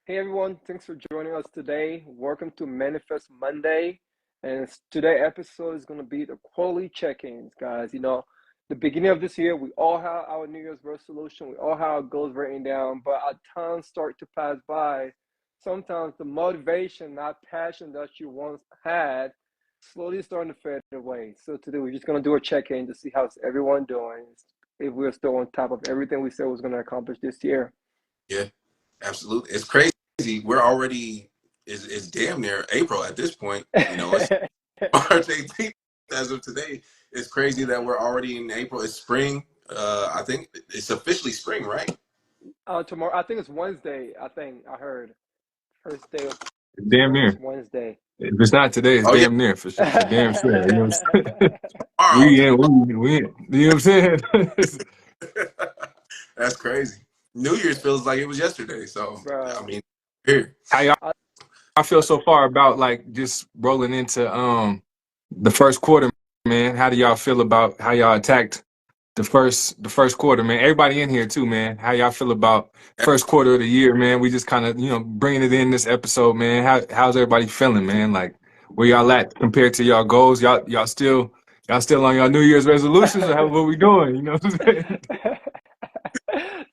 Hey everyone, thanks for joining us today. Welcome to Manifest Monday. And today episode is going to be the quality check-ins, guys. The beginning of this year, we all have our New Year's resolution. We all have our goals written down, but our times start to pass by. Sometimes the motivation, that passion that you once had, slowly starting to fade away. So today we're just going to do a check-in to see how's everyone doing, if we're still on top of everything we said was going to accomplish this year. Yeah, absolutely. It's crazy. We're already is damn near April at this point. It's March 18th as of today. It's crazy that we're already in April. It's spring. I think it's officially spring, right? Tomorrow, I think it's Wednesday. I think I heard first day of Damn spring is near. Wednesday. If it's not today, it's Oh yeah, damn near for damn sure. You know what I'm saying? tomorrow. You know what I'm saying? That's crazy. New Year's feels like it was yesterday. So I Bro, mean, here. How y'all I, I feel so far about like just rolling into the first quarter, man. How do y'all feel about how y'all attacked the first quarter, man? Everybody in here too, man. How y'all feel about first quarter of the year, man? We just kind of bringing it in this episode, man. How's everybody feeling, man? Like where y'all at compared to y'all goals? Y'all still on y'all New Year's resolutions, or how what we doing? You know what I'm saying?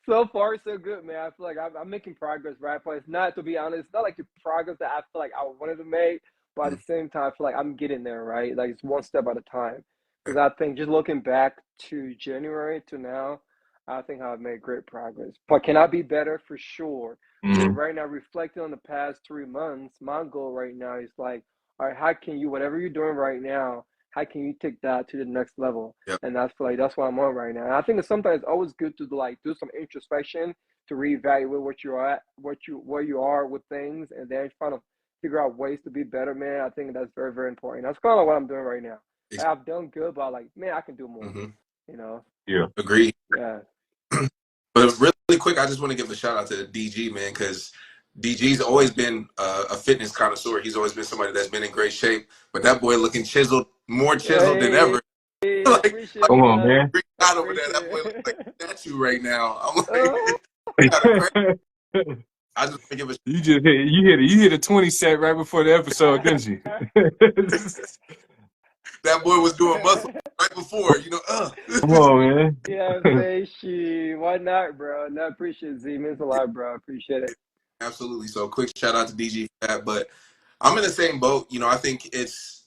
so far so good, man. I feel like I'm making progress, right? But it's not, to be honest, it's not like the progress that I feel like I wanted to make, but at the same time, I feel like I'm getting there, right? Like it's one step at a time. Because I think just looking back to January to now, I think I've made great progress. But can I be better? For sure. So Mm-hmm. right now, reflecting on the past 3 months, my goal right now is like, all right, how can you, whatever you're doing right now, how can you take that to the next level? Yep. And that's like that's what I'm on right now. And I think it's sometimes always good to like do some introspection to reevaluate what you're at, where you are with things, and then trying to figure out ways to be better, man. I think that's very, very important. That's kind of what I'm doing right now. Like, I've done good, but like, man, I can do more. Mm-hmm. You know? Yeah. Agreed. Yeah. But really quick, I just want to give a shout out to DG, man, because DG's always been a fitness connoisseur. He's always been somebody that's been in great shape. But that boy looking chiseled, more chiseled than Hey, ever. I like, appreciate Come it, on, man. man. freak I out over there. appreciate That boy looks like it. a statue right now. I'm like, Oh. kind of crazy. I just want to give a You hit a 20 set right before the episode, didn't you? that boy was doing muscle right before, Come on, Yeah, man. say she. Why not, bro? No, I appreciate it, Z. It means a lot, bro. I appreciate it. Absolutely. So quick shout out to DG for that. But I'm in the same boat. I think it's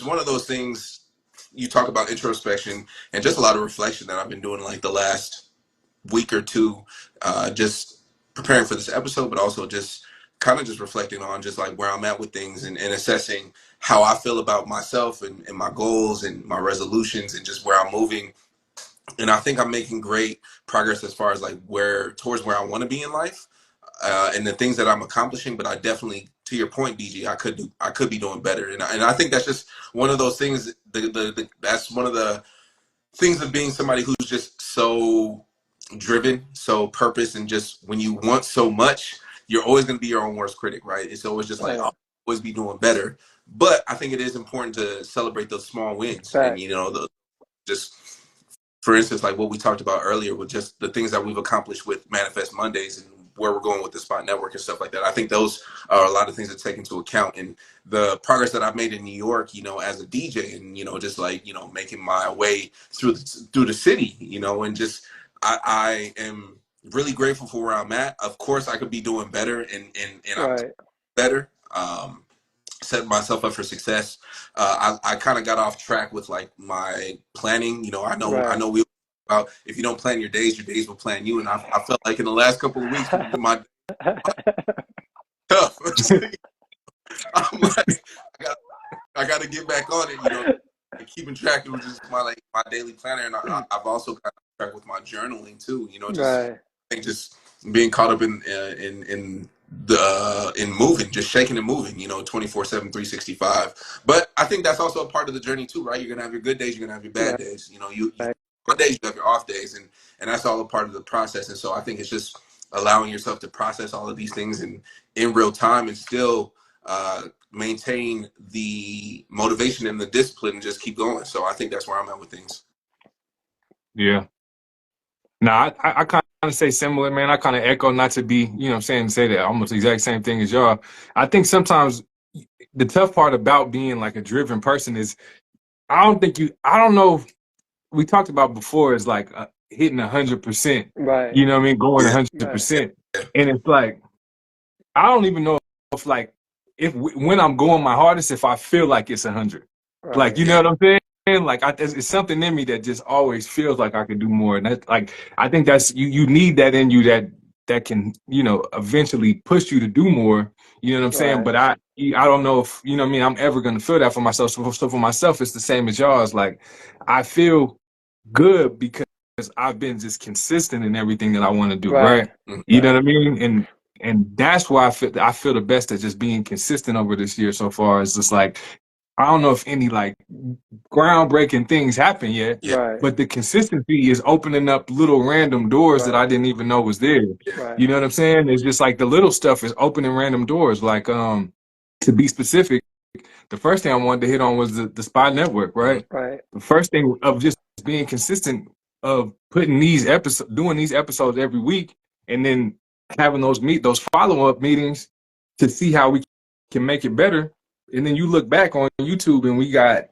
one of those things. You talk about introspection and just a lot of reflection that I've been doing like the last week or two, just preparing for this episode, but also just kind of just reflecting on just like where I'm at with things and assessing how I feel about myself and my goals and my resolutions and just where I'm moving. And I think I'm making great progress as far as like towards where I want to be in life, and the things that I'm accomplishing. But I definitely, to your point, DG, I could be doing better, and I think that's just one of those things. That's one of the things of being somebody who's just so driven, so purpose, and just when you want so much, you're always going to be your own worst critic, right? It's always just like, Right. I'll always be doing better. But I think it is important to celebrate those small wins, and Fact. just for instance, like what we talked about earlier with just the things that we've accomplished with Manifest Mondays and where we're going with the Spot Network and stuff like that. I think those are a lot of things to take into account. And the progress that I've made in New York, as a DJ and, just like, making my way through the city, and just, I am really grateful for where I'm at. Of course, I could be doing better and I'm Right. better. Set myself up for success. I kind of got off track with like my planning. I Right. know we about if you don't plan your days will plan you. And I felt like in the last couple of weeks, my tough. I'm like, I got to get back on it. And keeping track of just my daily planner, and I've also got track with my journaling too. Just Right. I think just being caught up in the in moving, just shaking and moving. 24/7, 365. But I think that's also a part of the journey too, right? You're gonna have your good days, you're gonna have your bad Right. days. You on days you have your off days, and that's all a part of the process. And so I think it's just allowing yourself to process all of these things in real time and still maintain the motivation and the discipline and just keep going. So I think that's where I'm at with things. Yeah. No, I kind of say similar, man. I kind of echo, not to be, you know what I'm saying, say that almost the exact same thing as y'all. I think sometimes the tough part about being like a driven person is I don't know, we talked about before is like hitting 100%, Right. you know what I mean, going Yeah, 100%. yeah, And it's like, I don't even know if like, when I'm going my hardest, if I feel like it's 100. Like, Right. you know yeah, what I'm saying? Like, it's something in me that just always feels like I could do more. And that's like, I think that's, you need that in you that can, you know, eventually push you to do more. You know what I'm saying? Right. But I don't know if, you know what I mean, I'm ever going to feel that for myself. So for myself, it's the same as y'all's. Like, I feel good because I've been just consistent in everything that I want to do, Right. right? mhm, You know Right. what I mean? And that's why I feel the best at just being consistent over this year so far. It's just like, I don't know if any like groundbreaking things happen yet, yeah, Right. but the consistency is opening up little random doors that I Right. didn't even know was there. yeah, Right. You know what I'm saying? It's just like the little stuff is opening random doors. Like to be specific, the first thing I wanted to hit on was the Spy Network, mhm, right? Right. The first thing of just being consistent of putting these episodes, doing these episodes every week, and then having those follow up meetings to see how we can make it better. And then you look back on YouTube and we got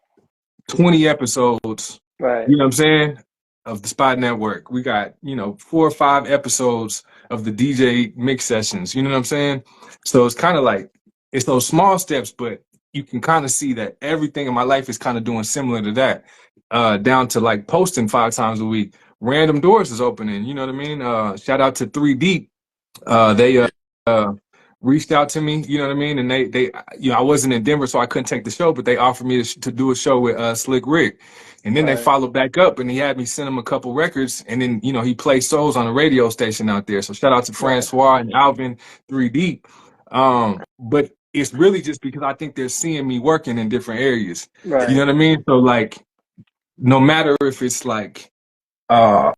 20 episodes, Right. you know what I'm saying, of the Spot Network. We got, you know, 4 or 5 episodes of the DJ mix sessions, you know what I'm saying? So it's kind of like, it's those small steps, but you can kind of see that everything in my life is kind of doing similar to that, down to like posting 5 times a week. Random doors is opening, you know what I mean? Shout out to 3 Deep. They yeah, uh, reached out to me, you know what I mean? And they, you know, I wasn't in Denver, so I couldn't take the show, but they offered me to do a show with Slick Rick. And then they Right. followed back up and he had me send him a couple records. And then, you know, he plays souls on a radio station out there. So shout out to Right. Francois and Alvin 3 Deep. But it's really just because I think they're seeing me working in different areas. yeah, You know Right. what I mean? So like, no matter if it's like, uh,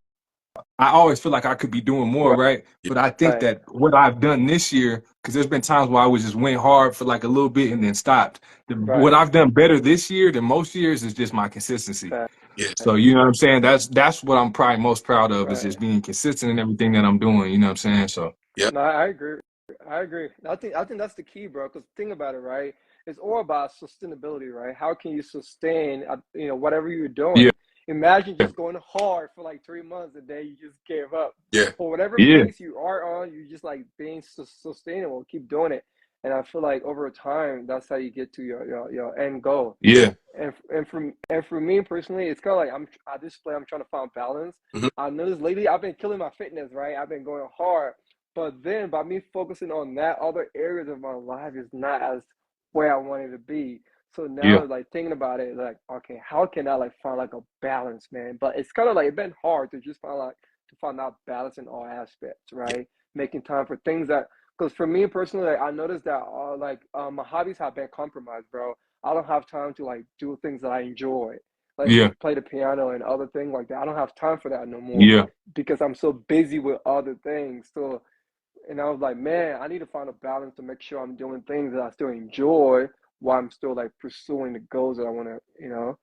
I always feel like I could be doing more, Right. right? yeah, But I think Right. that what I've done this year, because there's been times where I was just went hard for like a little bit and then stopped. What Right. I've done better this year than most years is just my consistency. Fact. yeah, So you know what I'm saying? That's what I'm probably most proud of is Right. just being consistent in everything that I'm doing. You know what I'm saying? So yeah, No, I agree. I agree. I think that's the key, bro. Because think about it, right? It's all about sustainability, right? How can you sustain, whatever you're yeah, doing? Imagine just going hard for like 3 months and then you just gave up. yeah, For whatever yeah, pace you are on, you just like being sustainable. Keep doing it, and I feel like over time, that's how you get to your end goal. yeah, yeah, And for me personally, it's kind of like at this point I'm trying to find balance. mhm, I noticed lately I've been killing my fitness, right? I've been going hard, but then by me focusing on that, other areas of my life is not as where I wanted to be. So yeah, now, like thinking about it, like okay, how can I like find like a balance, man? But it's kind of like it's been hard to just find out balance in all aspects, yeah, right? Making time for things that, because for me personally, like, I noticed that my hobbies have been compromised, bro. I don't have time to like do things that I enjoy, like yeah, play the piano and other things like that. I don't have time for that no more yeah, because I'm so busy with other things. So, and I was like, man, I need to find a balance to make sure I'm doing things that I still enjoy while I'm still like pursuing the goals that I want to, mhm,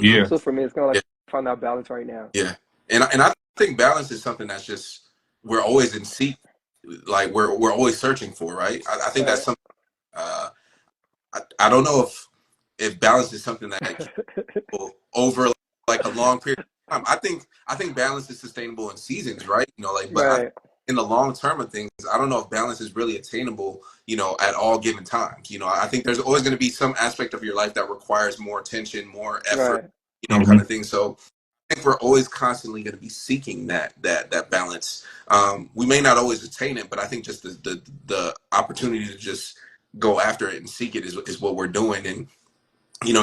yeah, So for me, it's kind of like yeah, find that balance right now. yeah. And I think balance is something that's just we're always in seek, like we're always searching for, right? I think that's Right. something. I don't know if balance is something that over like a long period of time. I think balance is sustainable in seasons, right? Like, but Right. in the long term of things, I don't know if balance is really attainable, at all given times. I think there's always going to be some aspect of your life that requires more attention, more effort, Right. kind hmm of thing. So I think we're always constantly going to be seeking that balance. We may not always attain it, but I think just the opportunity to just go after it and seek it is what we're doing. And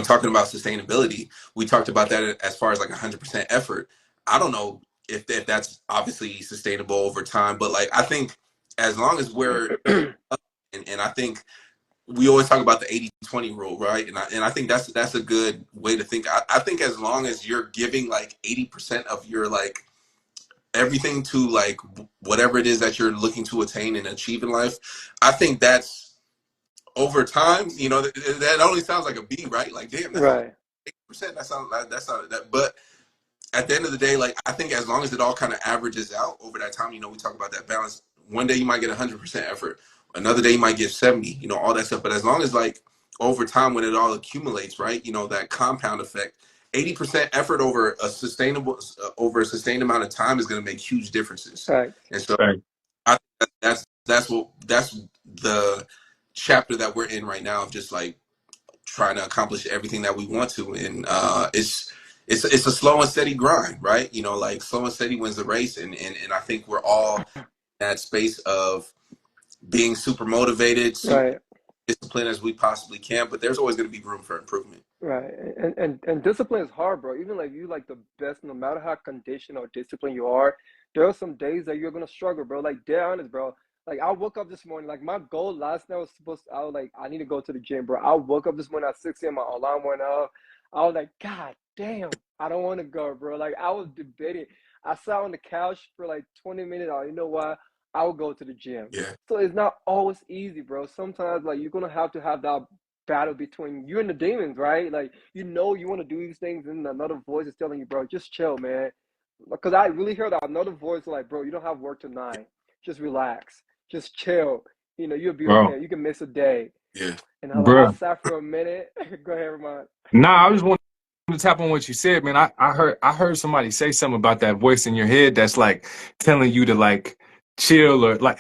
talking about sustainability, we talked about that as far as like 100% effort. I don't know if that's obviously sustainable over time, but like I think as long as we're and I think we always talk about the 80-20 rule, right? And I think that's a good way to think. I think as long as you're giving like 80% of your like everything to like whatever it is that you're looking to attain and achieve in life, I think that's over time, that only sounds like a B, right? Like, damn, that's only Right. 8%. That sounds like that's not that, but at the end of the day, like I think as long as it all kind of averages out over that time, we talk about that balance. One day you might get 100% effort, another day you might get 70, all that stuff. But as long as like over time, when it all accumulates, right, that compound effect, 80% effort over a sustained amount of time is going to make huge differences. Right. And so I think that's the chapter that we're in right now of just like trying to accomplish everything that we want to, and it's a slow and steady grind, right? Like slow and steady wins the race, and I think we're all in that space of being super motivated, super Right. disciplined as we possibly can, but there's always going to be room for improvement. Right. And discipline is hard, bro. Even like you like the best, no matter how conditioned or disciplined you are, there are some days that you're gonna struggle, bro. Like dead honest, bro. Like I woke up this morning, like my goal last night was I was like, I need to go to the gym, bro. I woke up this morning at 6 a.m. My alarm went off. I was like, God damn, I don't want to go, bro. Like I was debating. I sat on the couch for like 20 minutes. Oh, you know what? I will go to the gym. Yeah, So it's not always easy, bro. Sometimes like you're gonna have to have that battle between you and the demons, right? Like you want to do these things, and another voice is telling you, bro, just chill, man. Because I really heard that another voice like, bro, you don't have work tonight. Just relax, just chill. You'll be bro. okay. You can miss a day. yeah, And I Bro. sat for a minute. Go ahead, Ramond. Nah, I just want to tap on what you said, man. I heard somebody say something about that voice in your head that's like telling you to like chill, or like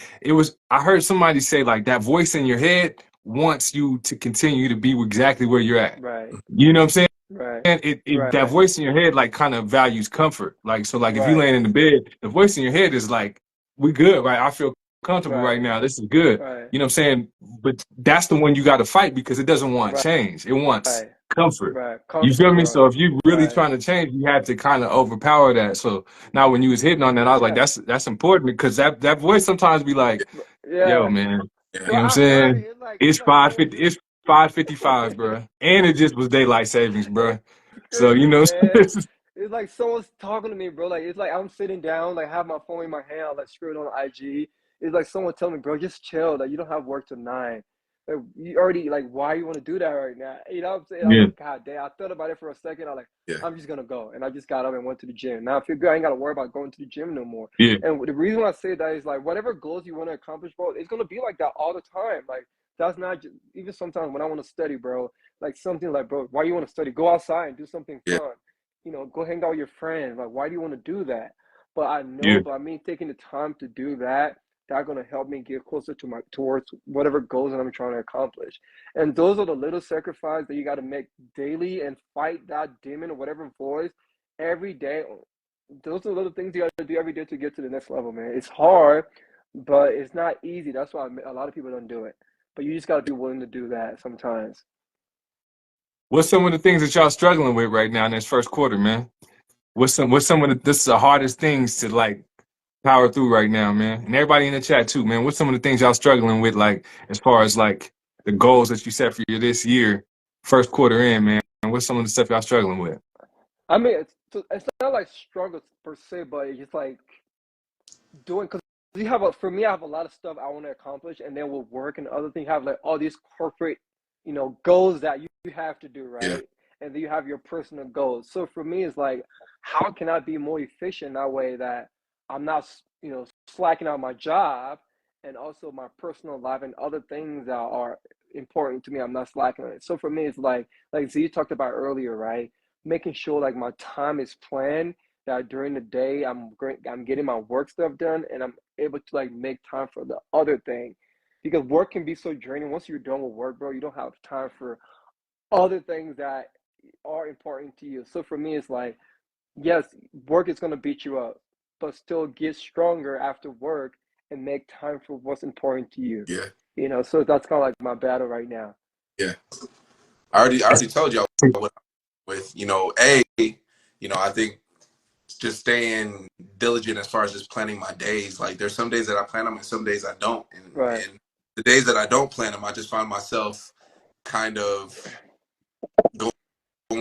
I heard somebody say like that voice in your head wants you to continue to be exactly where you're at. Right, You know what I'm saying? right, And it that right, voice in your head like kind of values comfort. Like so like if you right, laying in the bed, the voice in your head is like, we good, right? I feel comfortable right right, now. This is good. right, You know what I'm saying? But that's the one you got to fight because it doesn't want right, change. It wants right, comfort. right. You feel Comfort, me? So bro. if you really Right. trying to change, you have to kind of overpower that. So now when you was hitting on that, I was like, Yeah. that's important because that voice sometimes be like, yo, Yeah. man, yeah, you Bro, know what I'm I heard it. saying? It's It's like someone. 5:50. It's 5:55, bro, and it just was daylight savings, bro. It's So you crazy, know, man. It's like someone's talking to me, bro. Like it's like I'm sitting down, like have my phone in my hand, like screwed on IG. It's like someone telling me, bro, just chill. Like you don't have work tonight. Like you already like why you want to do that right now? You know what I'm saying? I'm yeah, like, God damn. I thought about it for a second. I'm like, yeah, I'm just gonna go, and I just got up and went to the gym. Now I feel good. I ain't gotta worry about going to the gym no more. yeah, And the reason why I say that is like whatever goals you want to accomplish, bro, it's gonna be like that all the time. Like that's not just, even sometimes when I want to study, bro. Like something like, bro, why you want to study? Go outside and do something yeah, fun. Go hang out with your friends. Like, why do you want to do that? But I yeah. know by me taking the time to do that, that's gonna help me get closer to towards whatever goals that I'm trying to accomplish. And those are the little sacrifices that you got to make daily and fight that demon or whatever voice every day. Those are little things you got to do every day to get to the next level, man. It's hard, but it's not easy. That's why a lot of people don't do it. But you just got to be willing to do that sometimes. What's some of the things that y'all struggling with right now in this first quarter, man? What's some of this is the hardest things to like power through right now, man? And everybody in the chat too, man. What's some of the things y'all struggling with, like as far as like the goals that you set for you this year, first quarter in, man? And what's some of the stuff y'all struggling with? I mean, it's not like struggles per se, but it's just like doing because you have a for me, I have a lot of stuff I want to accomplish, and then with work and other things, have like all these corporate, goals that you have to do, yeah, right? And then you have your personal goals. So for me, it's like, how can I be more efficient that way that I'm not, slacking out my job and also my personal life and other things that are important to me. I'm not slacking on it. So for me, it's like Z talked about earlier, right? Making sure like my time is planned that during the day I'm getting my work stuff done and I'm able to like make time for the other thing because work can be so draining. Once you're done with work, bro, you don't have time for other things that are important to you. So for me, it's like, yes, work is gonna beat you up, but still get stronger after work and make time for what's important to you. yeah, So that's kind of like my battle right now. yeah. I already told y'all what I'm with, I think just staying diligent as far as just planning my days. Like there's some days that I plan them and some days I don't. And Right, and the days that I don't plan them, I just find myself kind of going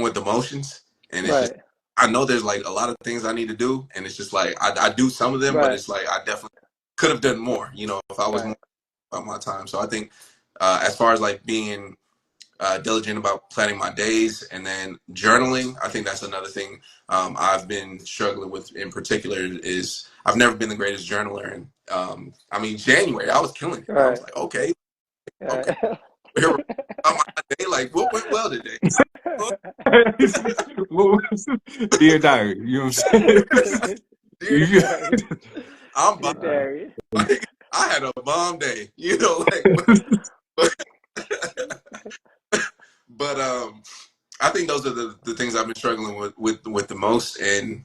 with the motions. And it's just right, I know there's like a lot of things I need to do, and it's just like I do some of them, but right, it's like I definitely could have done more, if I was more right, about my time. So I think as far as like being diligent about planning my days, and then journaling. I think that's another thing I've been struggling with in particular. Is I've never been the greatest journaler, and I mean January I was killing it. I was Right. like, okay, okay, Yeah. here on my day, like what went well today? Dear diary, you know what I'm saying? Dear, You- I'm Dear Darius. like, I had a bomb day, you know, like, but, but I think those are the things I've been struggling with the most, and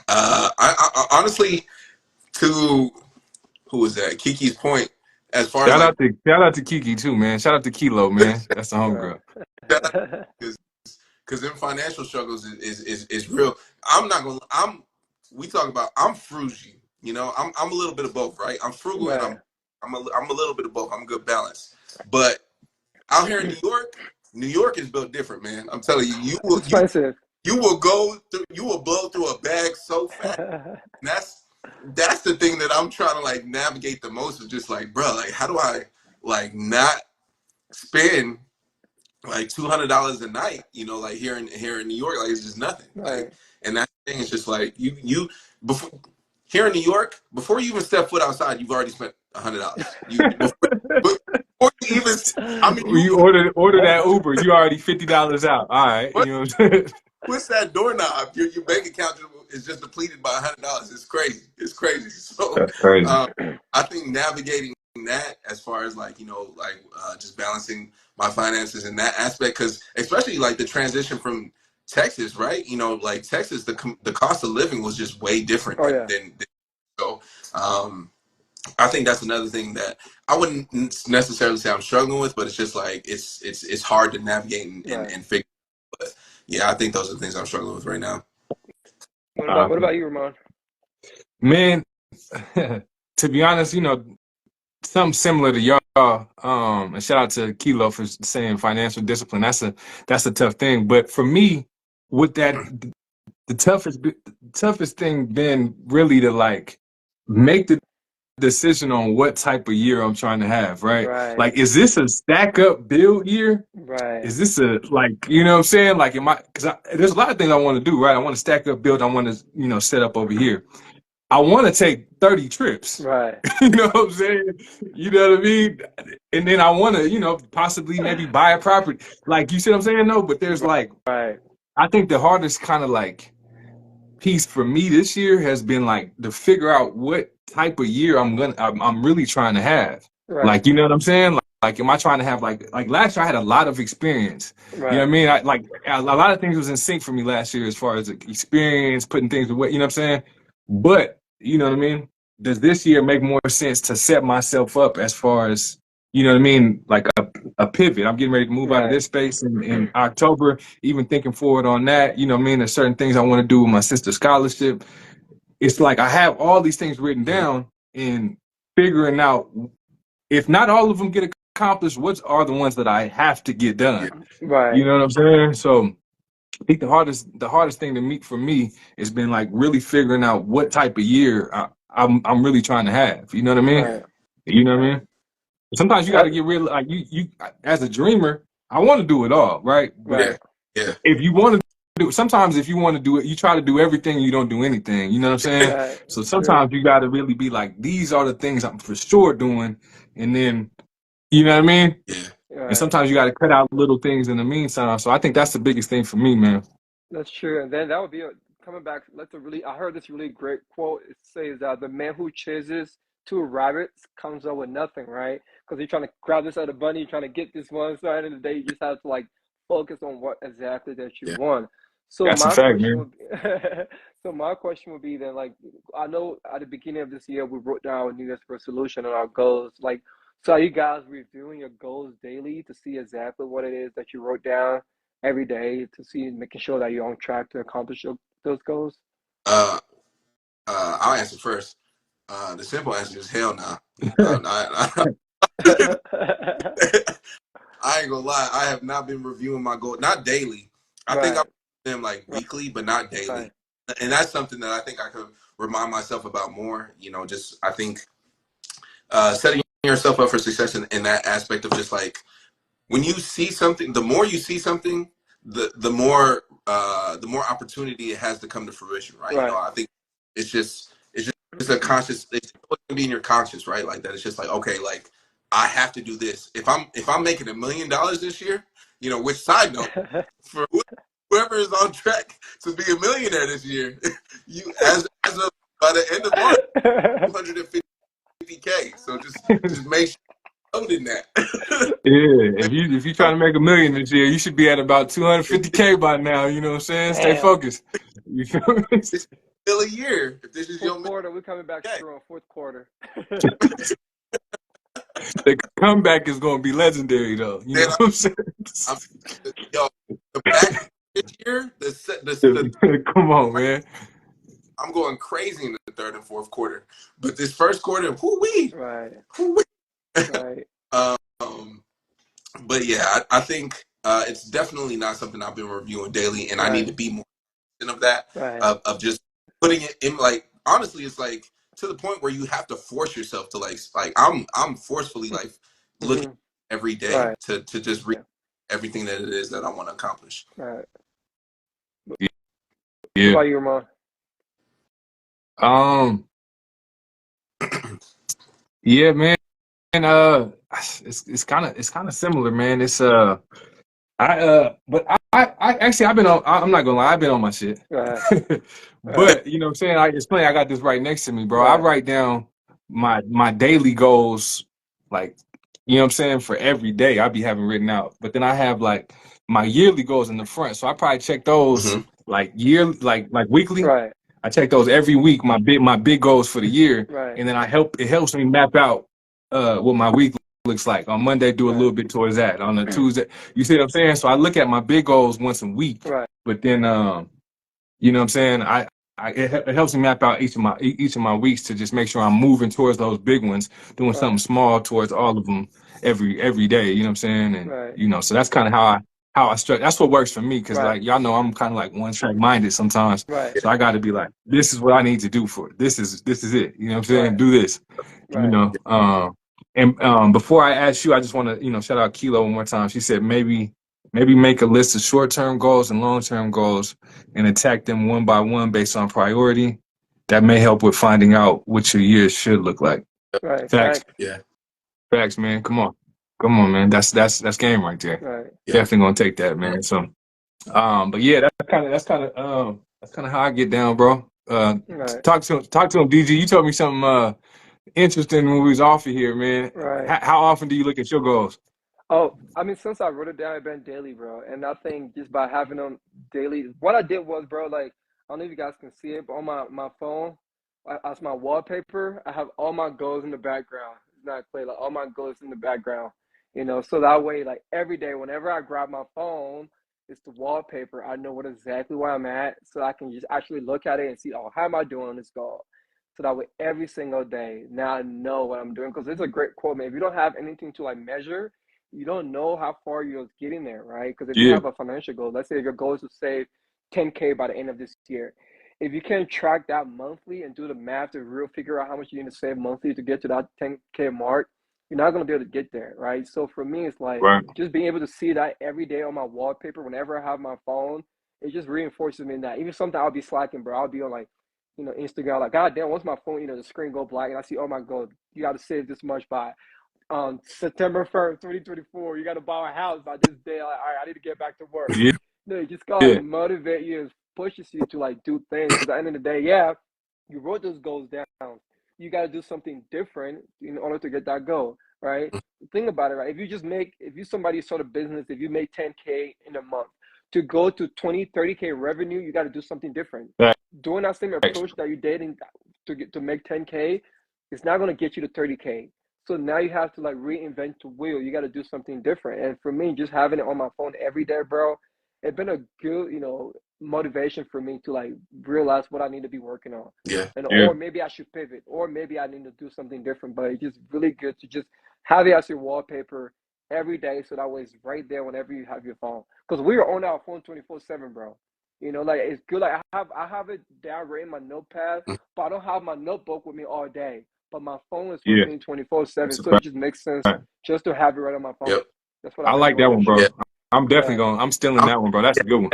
I honestly, to who was that? Kiki's point, as far as like, shout out to Kiki too, man. Shout out to Kilo, man. That's the Right. homegirl. because them financial struggles is real. I'm not gonna. We talk about I'm frugal, you know. I'm a little bit of both, right? I'm frugal and Right. I'm a little bit of both. I'm a good balance, but out here in New York is built different, man. I'm telling you, Expensive. you will go through, you will blow through a bag so fast. And that's the thing that I'm trying to like navigate the most. Of just like, bro, like how do I like not spend like $200 a night? You know, like here in New York, like it's just nothing. Like, Right. and that thing is just like you before here in New York, before you even step foot outside, you've already spent $100. Before you even, I mean, When you order that Uber, you already $50 out. All right, what you know what I'm saying? what's that doorknob? Your bank account is just depleted by $100. It's crazy. It's crazy. So That's crazy. um, I think navigating that as far as like like just balancing my finances in that aspect, because especially like the transition from Texas, right? You know, like Texas, the cost of living was just way different Oh yeah. than so. I think that's another thing that I wouldn't necessarily say I'm struggling with, but it's just like it's hard to navigate Right. and figure. But yeah, I think those are the things I'm struggling with right now. What about you, Ramon? Man, to be honest, you know, something similar to y'all. And shout out to Kilo for saying financial discipline. That's a tough thing. But for me, with that, the toughest thing been really to like make the decision on what type of year I'm trying to have. Right? Right. Like, is this a stack up build year? Right. Is this a like you know what I'm saying? Like, am I? Because there's a lot of things I want to do. Right? I want to stack up build. I want to set up over here. I want to take 30 trips. Right. You know what I'm saying? You know what I mean? And then I want to, possibly maybe buy a property. Like, you see what I'm saying? No, but there's like, Right. I think the hardest kind of like piece for me this year has been like to figure out what type of year I'm really trying to have. Right. Like, you know what I'm saying? Like, am I trying to have like last year I had a lot of experience. You know what I Right. mean? Like a lot of things was in sync for me last year as far as like, experience, putting things away. You know what I'm saying? But you know what I mean? Does this year make more sense to set myself up as far as you know what I mean? Like a pivot. I'm getting ready to move out of Right. this space in October. Even thinking forward on that, you know what I mean? There's certain things I want to do with my sister's scholarship. It's like I have all these things written Mhm. down and figuring out if not all of them get accomplished, what are the ones that I have to get Yeah, done? You Right. know what I'm saying? So I think the hardest thing to meet for me has been like really figuring out what type of year I'm really trying to have. You know what I mean? Right. You know what I Right. mean? Sometimes you got to That, get real. Like you as a dreamer, I want to do it all, right? But yeah, right. yeah, if you want to do, sometimes if you want to do it, you try to do everything. You don't do anything. You know what I'm saying? Right. So True. sometimes you got to really be like, these are the things I'm for sure doing, and then you know what I mean. yeah. And Right. sometimes you got to cut out little things in the meantime. So I think that's the biggest thing for me, man. That's true. And then that would be coming back. That's a really. I heard this really great quote. It says, "The man who chases two rabbits comes up with nothing." Right? Because you're trying to grab this other bunny, you're trying to get this one. So at the end of the day, you just have to like focus on what exactly that you Yeah. want. So That's a my fact, question man. would be, so my question would be then, like, I know at the beginning of this year we wrote down our New Year's resolution and our goals. Like, so are you guys reviewing your goals daily to see exactly what it is that you wrote down every day to see making sure that you're on track to accomplish those goals? Uh, I'll answer first. The simple answer is hell no. I ain't gonna lie. I have not been reviewing my goal, not daily. I think I'm Right, them like weekly, but not daily. right, And that's something that I think I could remind myself about more. You know, just I think setting yourself up for success in that aspect of just like when you see something, the more you see something, the more opportunity it has to come to fruition, right? Right. I think it's a conscious. It's always gonna be in your conscious, right? Like that. It's just like, okay, like I have to do this. If I'm making $1 million this year, which side note for whoever is on track to be a millionaire this year, you as of by the end of March, 250K. So just make sure you're loading that. Yeah, if you trying to make $1 million this year, you should be at about 250K by now. You know what I'm saying? Stay Damn. focused. You feel me? It's still a year. If this is Fourth your quarter, we're coming back million, strong. Fourth quarter. The comeback is gonna be legendary, though. You know then what I'm saying? I'm yo the back this year. The Come on, man. I'm going crazy in the third and fourth quarter, but this first quarter, Right. whoo wee. Right. um, but yeah, I think it's definitely not something I've been reviewing daily, and I need Right. to be more of that, Right. of just putting it in. Like honestly, it's like to the point where you have to force yourself to like I'm forcefully like looking Mm-hmm. every day Right. to just read Yeah. everything that it is that I want to accomplish. Right. What Yeah. about you, Ramon? Um. Yeah, man. It's kind of similar, man. But I actually I've been on. I'm not gonna lie, I've been on my shit. Right. Right. But you know what I'm saying? It's funny. I got this right next to me, bro. I Right. write down my daily goals, like you know what I'm saying, for every day. I be having written out. But then I have like my yearly goals in the front. So I probably check those Mm-hmm. like like weekly. Right. I check those every week. My big goals for the year, Right. and then it helps me map out what my week looks like. On Monday, do a Right. little bit towards that. On a Tuesday, you see what I'm saying? So I look at my big goals once a week, Right. but then you know what I'm saying? It helps me map out each of my weeks to just make sure I'm moving towards those big ones, doing Right. something small towards all of them every day. You know what I'm saying? And Right. so that's kind of how I struck. That's what works for me because Right. like y'all know I'm kind of like one track minded sometimes. Right. So I got to be like, this is what I need to do for it. This is it. You know what I'm saying? Right. Do this. You Right. know. And before I ask you, I just want to shout out Kilo one more time. She said maybe make a list of short term goals and long term goals and attack them one by one based on priority. That may help with finding out what your year should look like. Right. Facts, Facts. Yeah. facts, man. Come on, man. That's game right there. Right. Yeah. Definitely gonna take that, man. So, but yeah, that's kind of how I get down, bro. Right. Talk to him, DG. You told me something interesting when we was off of here, man. Right. How often do you look at your goals? Oh, I mean, since I wrote it down, it's been daily, bro. And I think just by having them daily, what I did was, bro, like, I don't know if you guys can see it, but on my phone, as my wallpaper, I have all my goals in the background. It's not clear, like, all my goals in the background, so that way, like, every day, whenever I grab my phone, it's the wallpaper. I know what exactly where I'm at, so I can just actually look at it and see, oh, how am I doing on this goal? So that way, every single day, now I know what I'm doing. Because it's a great quote, man. If you don't have anything to like measure, you don't know how far you're getting there, right? Because if you Yeah, have a financial goal, let's say your goal is to save 10K by the end of this year. If you can track that monthly and do the math to real figure out how much you need to save monthly to get to that 10K mark, you're not going to be able to get there, right? So for me, it's like right. just being able to see that every day on my wallpaper whenever I have my phone, it just reinforces me in that. Even something I'll be slacking, bro. I'll be on like, Instagram, like, God damn, once my phone, the screen go black and I see, oh my God, you got to save this much by September 1st, 2024, you got to buy a house by this day. Like, all right, I need to get back to work. Yeah, No, it just gotta yeah, motivate you and pushes you to like do things. Because at the end of the day, yeah, you wrote those goals down. You got to do something different in order to get that goal, right? Think about it, right? If you somebody sort of business, if you make 10K in a month, to go to 20, 30K revenue, you got to do something different. Doing that same facts. approach that you did to make 10K, it's not gonna get you to 30K. So now you have to like reinvent the wheel. You got to do something different. And for me, just having it on my phone every day, bro, it's been a good, motivation for me to like realize what I need to be working on. Yeah. And Yeah, or maybe I should pivot, or maybe I need to do something different. But it's just really good to just have it as your wallpaper every day, so that way it's right there whenever you have your phone. Because we are on our phone 24/7, bro. Like it's good. Like I have it down right in my notepad, Mm. but I don't have my notebook with me all day. But my phone is with yeah. me 24/7, That's a so it fact. just makes sense just to have it right on my phone. Yep. That's what I I've been like doing that for one, Yeah, bro. sure. I'm definitely Right. going. I'm stealing I'm that one, bro. That's a good one.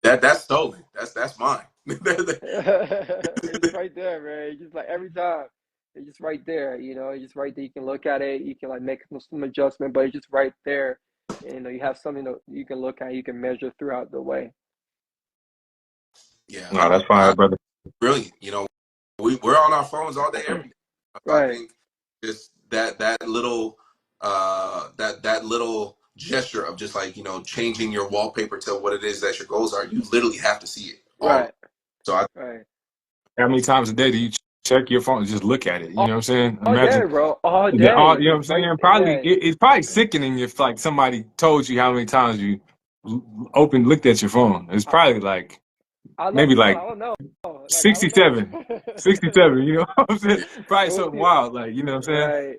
that's stolen. That's mine. It's just right there, man. It's just like every time, it's just right there. It's just right there. You can look at it. You can like make some adjustment, but it's just right there. You have something that you can look at. You can measure throughout the way. Yeah, No, that's fire, brother. brilliant. We're on our phones all day, every day. So I Right, think just that little that little gesture of just like changing your wallpaper to what it is that your goals are. You literally have to see it all. right, So I right. How many times a day do you check your phone and just look at it? You All, know what I'm saying? all day, Imagine bro. All that all, day. you know what I'm It's right. saying? Probably Yeah. it's probably sickening if like somebody told you how many times you looked at your phone. It's I, probably like I love maybe the phone. like I don't know. Like I don't know. 67, 67. You know what I'm saying? Probably Oh, something wild, like you know what I'm right.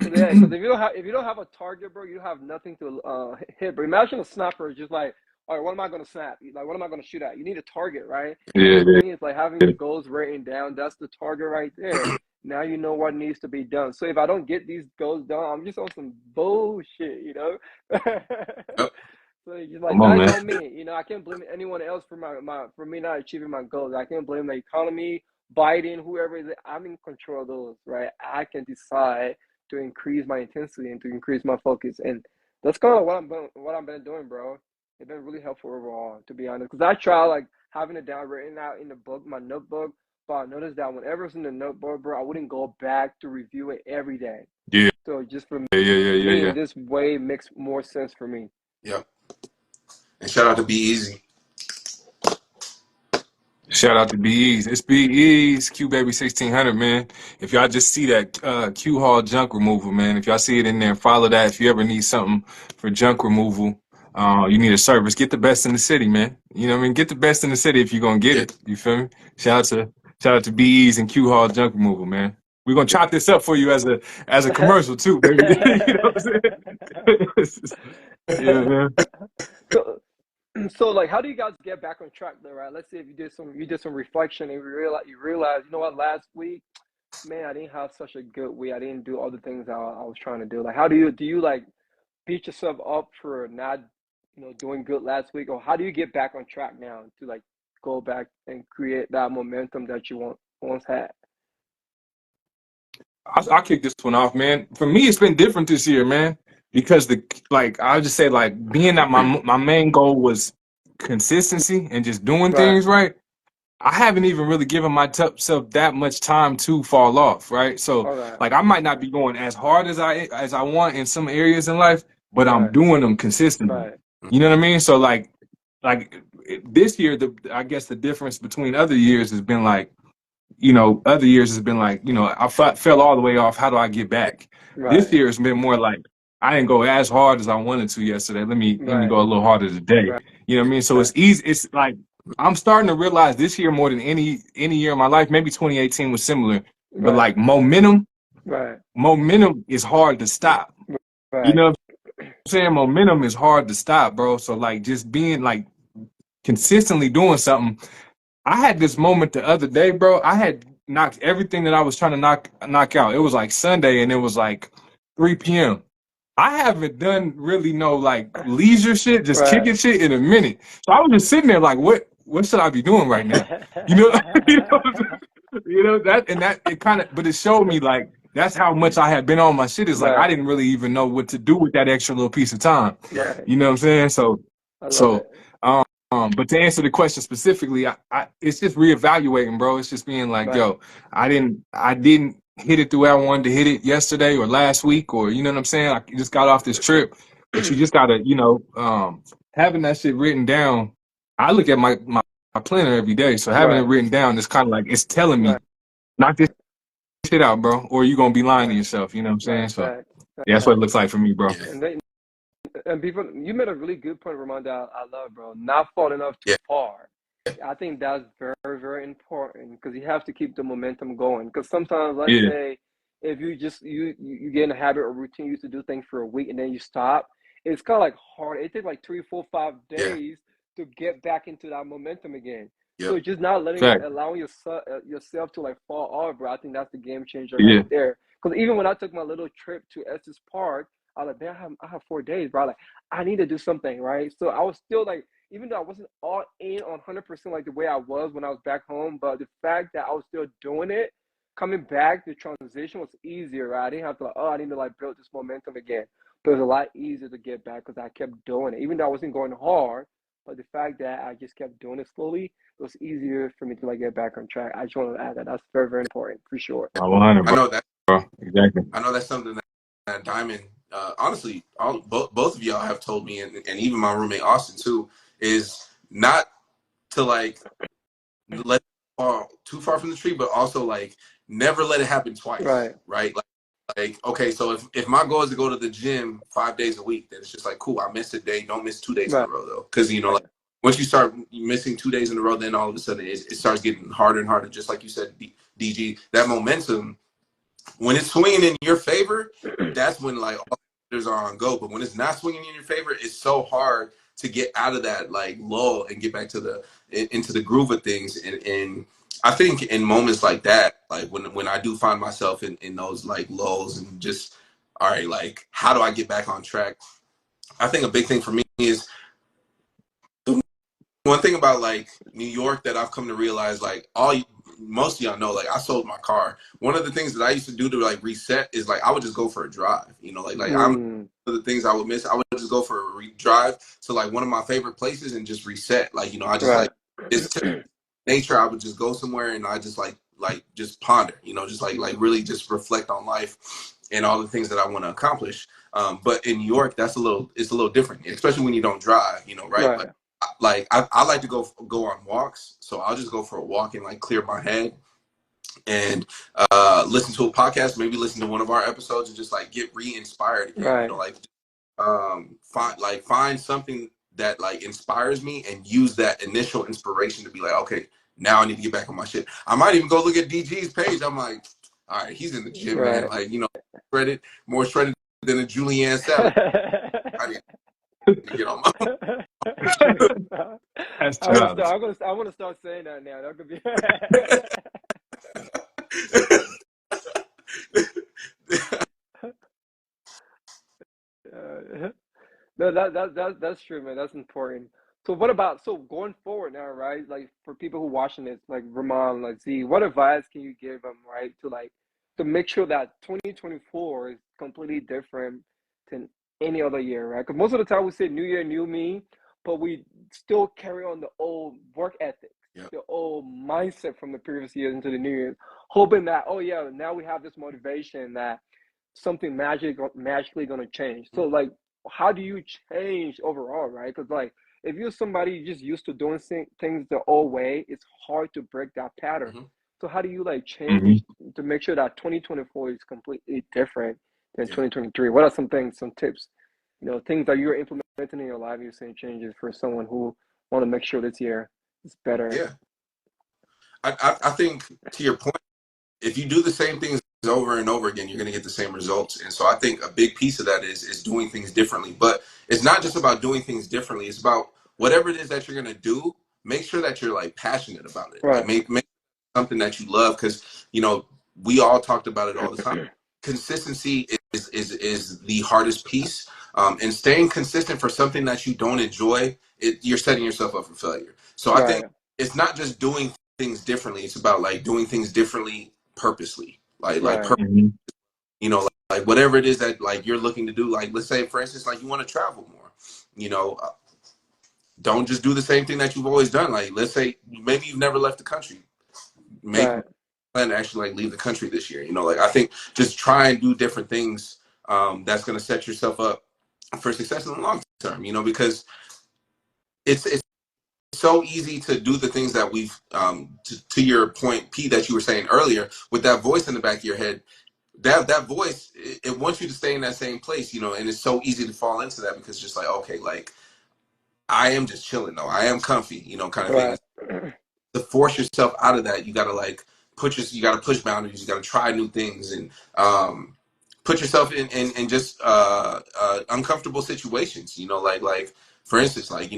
Because saying? if you don't have a target, bro, you have nothing to hit. But imagine a snapper is just like, all right, what am I gonna snap? Like, what am I gonna shoot at? You need a target, right? And Yeah, for yeah, me, it's like having yeah. the goals written down. That's the target right there. Now you know what needs to be done. So if I don't get these goals done, I'm just on some bullshit. yep. So it's just like Come on, not even man. on me. I can't blame anyone else for for me not achieving my goals. I can't blame the economy, Biden, whoever is it. I'm in control of those, right? I can decide to increase my intensity and to increase my focus. And that's kind of what I've been doing, bro. It's been really helpful overall, to be honest. Because I try like having it down written out in the book, my notebook. But I noticed that whenever it's in the notebook, bro, I wouldn't go back to review it every day. Yeah, So just for yeah, yeah, yeah, yeah, me, yeah. this way makes more sense for me. Yep. And shout out to Be Easy. Shout out to BE's. It's BE's Q Baby 1600, man. If y'all just see that Q Hall junk removal, man. If y'all see it in there, follow that. If you ever need something for junk removal, you need a service, get the best in the city, man. You know what I mean? Get the best in the city if you're gonna get Yeah. it. You feel me? Shout out to BE's and Q Hall junk removal, man. We're gonna chop this up for you as a commercial too, baby. You know what I'm saying? Yeah, man. so, so like, how do you guys get back on track though, right? Let's say if you did some reflection and you realize, you know what, last week, man, I didn't have such a good week. I didn't do all the things I was trying to do. Like, how do you like beat yourself up for not, doing good last week, or how do you get back on track now to like go back and create that momentum that you once had? I'll kick this one off, man. For me, it's been different this year, man, because I'll just say like being that my main goal was consistency and just doing Right. things right. I haven't even really given myself that much time to fall off, right? So All right. like I might not be going as hard as I want in some areas in life, but I'm Right. doing them consistently. Right. You know what I mean? So like this year, I guess the difference between other years has been like other years has been like, I fell all the way off. How do I get back? This Right. year has been more like I didn't go as hard as I wanted to yesterday. Let me Right. go a little harder today. Right. You know what I mean? So Right. it's easy. It's like I'm starting to realize this year more than any year in my life. Maybe 2018 was similar, but Right. like Right. momentum is hard to stop. You Right. know what I'm saying? Momentum is hard to stop, bro. So like just being like consistently doing something. I had this moment the other day, bro. I had knocked everything that I was trying to knock out. It was like Sunday and it was like 3 p.m. I haven't done really no like leisure shit, just Right. kicking shit in a minute. So I was just sitting there like, what should I be doing right now? You know, you know, that it kind of, but it showed me like that's how much I had been on my shit. Is like I Right. didn't really even know what to do with that extra little piece of time. Right. You know what I'm saying? So, I love it. so, um, but to answer the question specifically, it's just reevaluating, bro. It's just being like, Right. yo, I didn't hit it the way I wanted to hit it yesterday or last week, or you know what I'm saying. I just got off this trip, but you just gotta, having that shit written down. I look at my planner every day, so having it Right. written down is kind of like it's telling Right. me knock this shit out, bro, or you gonna be lying to Right. yourself. You know what I'm saying? Right. So Fact. yeah, that's what it Fact. looks like for me, bro. Yeah. And people, you made a really good point, Ramond, that I love, bro. Not falling off too Yeah. far. I think that's very, very important because you have to keep the momentum going. Because sometimes, let's Yeah, say, if you just you get in a habit or routine, you used to do things for a week and then you stop, it's kind of like hard. It takes like 3, 4, 5 Yeah. days to get back into that momentum again. So Yep. just not fact. allowing yourself to like fall off, bro. I think that's the game changer right Yeah, there. Because even when I took my little trip to Estes Park, I was like, man, I have 4 days, bro. Like, I need to do something, right? So I was still like, even though I wasn't all in on 100% like the way I was when I was back home, but the fact that I was still doing it, coming back, the transition was easier, right? I didn't have to like, oh, I need to like build this momentum again. But it was a lot easier to get back because I kept doing it, even though I wasn't going hard. But the fact that I just kept doing it slowly, it was easier for me to like get back on track. I just want to add that. That's very, very important for sure. Oh, 100, I know that. bro. Exactly. I know that's something that Diamond, honestly, both of y'all have told me, and even my roommate Austin too, is not to like let it fall too far from the tree, but also like never let it happen twice, Right, right? Like okay, so if my goal is to go to the gym 5 days a week, then it's just like cool. I missed a day, don't miss 2 days in a right, row though, because like right, once you start missing 2 days in a row, then all of a sudden it starts getting harder and harder. Just like you said, DG, that momentum when it's swinging in your favor, that's when like all the are on go. But when it's not swinging in your favor, it's so hard to get out of that like lull and get back to into the groove of things. And I think in moments like that, like when I do find myself in those like lulls and just all right, like how do I get back on track? I think a big thing for me is one thing about like New York that I've come to realize, like most of y'all know, like I sold my car. One of the things that I used to do to like reset is like I would just go for a drive. Like I'm mm, one of the things I would miss. I would just go for a drive to like one of my favorite places and just reset. Like I just like right, it's nature. I would just go somewhere and I just like just ponder. Just like really just reflect on life and all the things that I want to accomplish. But in New York, it's a little different, especially when you don't drive. Right? right, Like I like to go on walks, so I'll just go for a walk and like clear my head and listen to a podcast, maybe listen to one of our episodes and just like get re-inspired again. right, Like find something that like inspires me and use that initial inspiration to be like, okay, now I need to get back on my shit. I might even go look at DG's page. I'm like, all right, he's in the gym, man. right. Like more shredded than a julienne salad. I need to get on my That's I want to start. childish. I want to start saying that now. That could be. Uh, no, that's true, man. That's important. So what about going forward now, right? Like for people who watching this, like Ramon, like Z, what advice can you give them, right, to make sure that 2024 is completely different than any other year, right? Because most of the time we say New Year, New Me, but we still carry on the old work ethics, Yeah. the old mindset from the previous years into the New Year, hoping that oh yeah, now we have this motivation that something magically going to change. So like how do you change overall, right? Because like if you're somebody just used to doing things the old way, it's hard to break that pattern. Mm-hmm. So how do you like Hmm. change to make sure that 2024 is completely different than Yeah. 2023? What are some things, some tips, things that you're implementing in your life, you're saying changes for someone who want to make sure this year is better? Yeah. I think to your point, if you do the same things over and over again, you're going to get the same results. And so I think a big piece of that is doing things differently. But it's not just about doing things differently. It's about whatever it is that you're going to do. Make sure that you're like passionate about it. Like Right, make something that you love because we all talked about it all the time. Consistency is the hardest piece, and staying consistent for something that you don't enjoy, you're setting yourself up for failure. So I think right, it's not just doing things differently. It's about like doing things differently purposely, right, Hmm. like whatever it is that like you're looking to do. Like let's say for instance, like you want to travel more. You know, don't just do the same thing that you've always done. Like let's say maybe you've never left the country. Make right, plan to actually like leave the country this year. Like I think just try and do different things. That's going to set yourself up for success in the long term. Because it's so easy to do the things that we've to your point, P, that you were saying earlier, with that voice in the back of your head. That voice, it wants you to stay in that same place, and it's so easy to fall into that because it's just like, okay, like I am just chilling though, I am comfy, kind of thing. right, To force yourself out of that, you gotta like you gotta push boundaries, you gotta try new things and put yourself in just uncomfortable situations, like for instance, like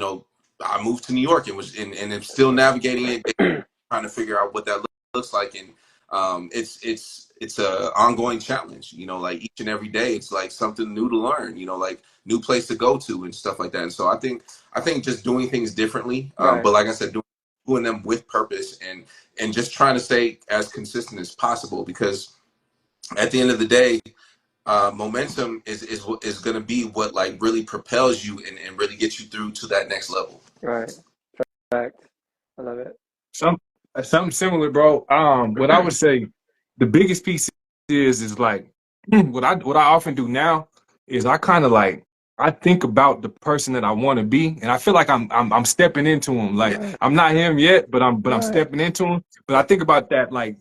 I moved to New York and I'm still navigating it, trying to figure out what that looks like. And It's a ongoing challenge. Like each and every day, it's like something new to learn. Like new place to go to and stuff like that. And so I think just doing things differently, Right. but like I said, doing them with purpose and just trying to stay as consistent as possible, because at the end of the day, momentum is going to be what like really propels you and really gets you through to that next level. Right. Fact. I love it. Some something similar, bro. What I would say, the biggest piece is like what I often do now is I kind of like I think about the person that I want to be, and I feel like I'm stepping into him. Like Right. I'm not him yet, but I'm Right. stepping into him. But I think about that like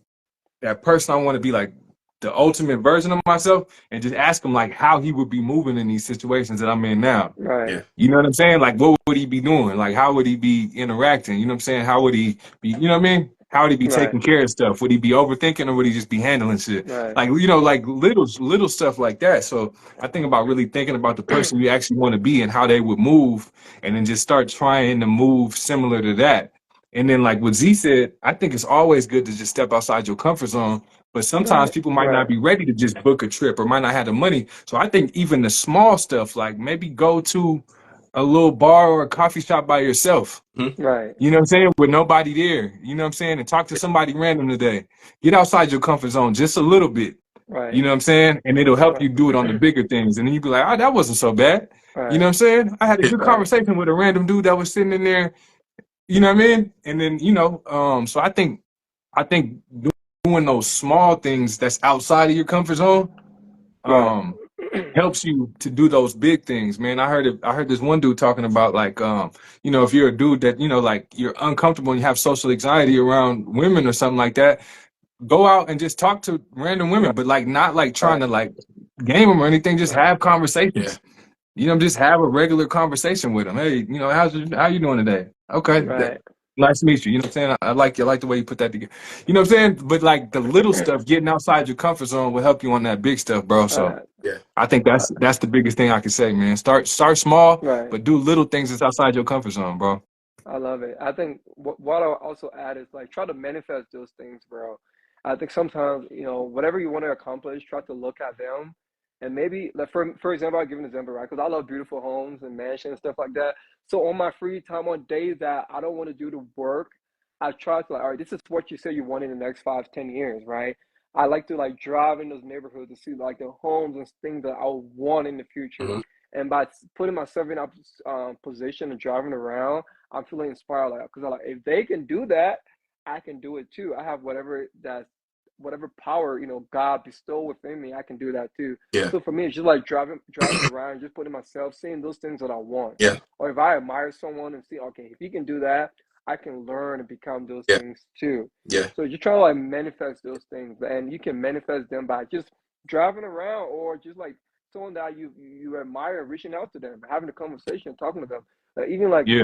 that person I want to be, like the ultimate version of myself, and just ask him like how he would be moving in these situations that I'm in now. Right. Yeah, You know what I'm saying? Like, what would he be doing? Like, how would he be interacting? You know what I'm saying? How would he be, you know what I mean? How would he be Right. taking care of stuff? Would he be overthinking or would he just be handling shit? Right. Like, like little stuff like that. So I think about really thinking about the person you actually want to be and how they would move, and then just start trying to move similar to that. And then, like what Z said, I think it's always good to just step outside your comfort zone. But sometimes Right. people might not Right. be ready to just book a trip or might not have the money. So I think even the small stuff, like maybe go to a little bar or a coffee shop by yourself. mm-hmm. Right. You know what I'm saying? With nobody there. You know what I'm saying? And talk to somebody random today. Get outside your comfort zone just a little bit. Right. You know what I'm saying? And it'll help Right. you do it on the bigger things. And then you be like, oh, that wasn't so bad. You know Right. what I'm saying? I had a good Right. conversation with a random dude that was sitting in there. You know what I mean? And then, so I think doing those small things that's outside of your comfort zone, Right. um, helps you to do those big things, man. I heard this one dude talking about like if you're a dude that, like you're uncomfortable and you have social anxiety around women or something like that, go out and just talk to random women, but like not like trying Right. to like game them or anything, just Right. have Yeah, conversations. Just have a regular conversation with them. Hey, how you doing today? Okay, Right. nice to meet you. You know what I'm saying? I like you. I like the way you put that together. You know what I'm saying? But like the little stuff, getting outside your comfort zone will help you on that big stuff, bro. So yeah, I think that's the biggest thing I can say, man. Start small, Right. but do little things that's outside your comfort zone, bro. I love it. I think what I'll also add is like try to manifest those things, bro. I think sometimes, whatever you want to accomplish, try to look at them and maybe, like for example, I'll give an example, right? Because I love beautiful homes and mansions and stuff like that. So on my free time, on days that I don't want to do the work, I try to like, all right, this is what you say you want in the next 5, 10 years, right? I like to like drive in those neighborhoods to see like the homes and things that I want in the future. mm-hmm. And by putting myself in that position and driving around, I'm feeling inspired, like because I'm like, if they can do that, I can do it too. I have whatever power God bestowed within me, I can do that too. Yeah, So for me, it's just like driving around, just putting myself, seeing those things that I want, yeah, or if I admire someone and see, okay, if he can do that, I can learn and become those yeah, things too. yeah, So you're trying to like manifest those things, and you can manifest them by just driving around or just like someone that you admire, reaching out to them, having a conversation, talking to them. Like, even like Yeah,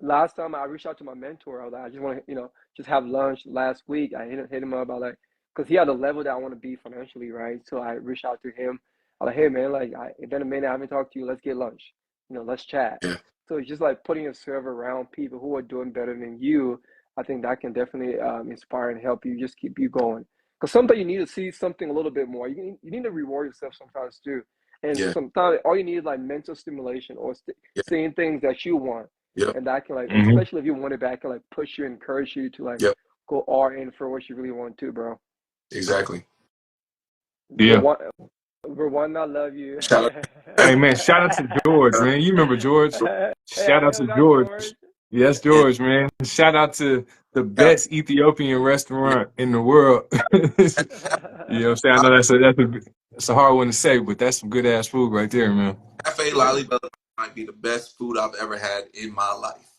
last time I reached out to my mentor, I was like, I just want to, just have lunch last week. I hit him up. I like, because he had a level that I want to be financially, right? So I reached out to him. I like, hey man, like, it's been a minute. I haven't talked to you. Let's get lunch. Let's chat. yeah, So it's just like putting yourself around people who are doing better than you. I think that can definitely inspire and help you, just keep you going. Because sometimes you need to see something a little bit more. You need to reward yourself sometimes too. And yeah, sometimes all you need is like mental stimulation or yeah, seeing things that you want, yep, and that can like, hmm especially if you want it back, can like push you, encourage you to like yep, go all in for what you really want to, bro. exactly. yeah. Verwan, I love you. Shout Hey man, shout out to George, out. man. You remember George? Hey, Shout I out know to that George. George. Yes, Yeah, George, man. Shout out to the yeah, best Ethiopian yeah. restaurant in the world. You know what I'm saying? I know that's a hard one to say, but that's some good ass food right there, man. Cafe Lalibela might be the best food I've ever had in my life.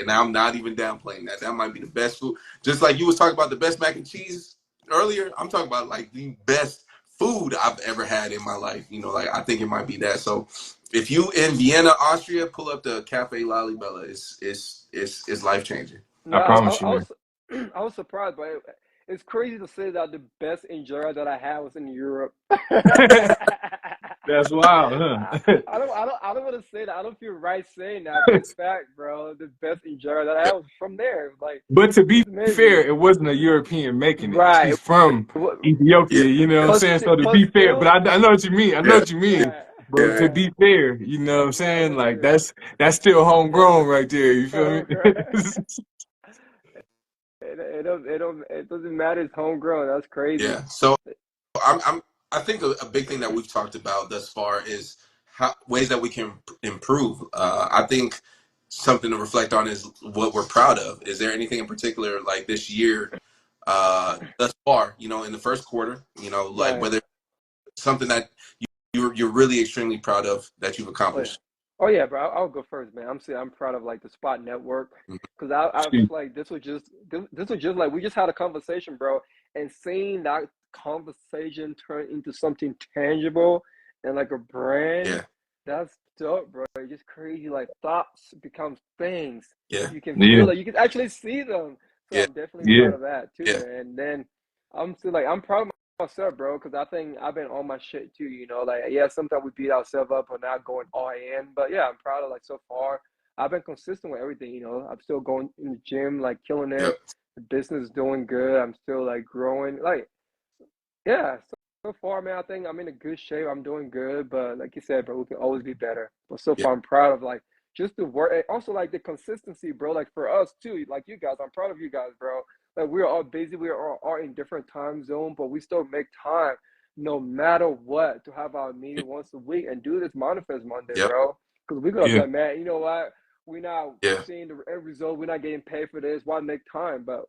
And I'm not even downplaying that. That might be the best food. Just like you was talking about the best mac and cheese earlier, I'm talking about like the best food I've ever had in my life. Like I think it might be that. So if you in Vienna, Austria, pull up the Cafe Lalibela. It's life changing. No, I promise you, I man. was I was surprised, but it's crazy to say that the best enjoyer that I had was in Europe. That's wild, I, huh? I don't want to say that. I don't feel right saying that, but it's fact, bro. The best enjoyer that I had was from there. Like, But to be it's fair, amazing. it wasn't a European making it. Right. She's from Yeah, Ethiopia, you know what I'm yeah, saying? So to But be fair, but still, I know what you mean. I know yeah, what you mean. yeah, But yeah, to yeah. be fair, you know what I'm Nah, saying? that's Like true. that's still homegrown right there. You feel me? Oh, girl. It doesn't matter. It's homegrown. That's crazy. yeah. So I'm I think a big thing that we've talked about thus far is ways that we can improve. I think something to reflect on is what we're proud of. Is there anything in particular like this year, thus far, in the first quarter, like Right. whether something that you're really extremely proud of that you've Oh yeah. accomplished? Oh yeah, bro. I'll go first, man. I'm proud of like the Spot Network Mhm. because I feel Shoot. like this was just like we just had a conversation, bro, and seeing that conversation turn into something tangible and like a brand, Yeah, that's dope, bro. It's just crazy. Like thoughts become things. yeah, You can Yeah, feel it. You can actually see them. So yeah, I'm definitely yeah. proud of that too, yeah, man. And then I'm still like I'm proud of myself, bro, because I think I've been on my shit too. Like yeah, sometimes we beat ourselves up for not going all in, but yeah, I'm proud of like so far. I've been consistent with everything. I'm still going in the gym, like killing yep, it. The business is doing good. I'm still like growing. Like yeah, so far, man, I think I'm in a good shape. I'm doing good, but like you said, bro, we can always be better. But so yeah, far, I'm proud of like just the work, and also like the consistency, bro. Like for us too, like you guys, I'm proud of you guys, bro. Like we're all busy, we are all in different time zone, but we still make time, no matter what, to have our meeting once a week and do this Manifest Monday, yep, bro. Because we're gonna be Yeah. like, man, you know what? We're not yeah, seeing the end result. We're not getting paid for this. Why make time? But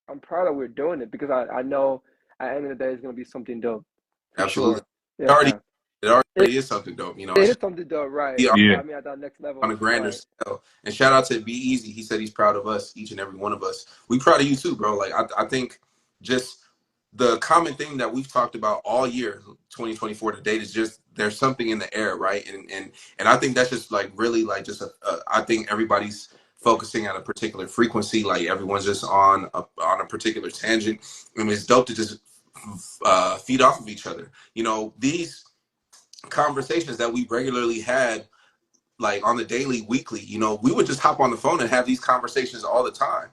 I'm proud that we're doing it because I know at the end of the day, it's gonna be something dope for absolutely. sure. It already Yeah, it it, already is something dope. it It's is something dope, right? we are It's Yeah. got me at that next on a level, grander right? scale. And shout out to Be Easy. He said he's proud of us, each and every one of us. We proud of you too, bro. Like I think just the common thing that we've talked about all year 2024 to date is just there's something in the air, right? And I think that's just like really like just I think everybody's focusing on a particular frequency, like everyone's just on a particular tangent. And it's dope to just feed off of each other. These conversations that we regularly had like on the daily, weekly, we would just hop on the phone and have these conversations all the time,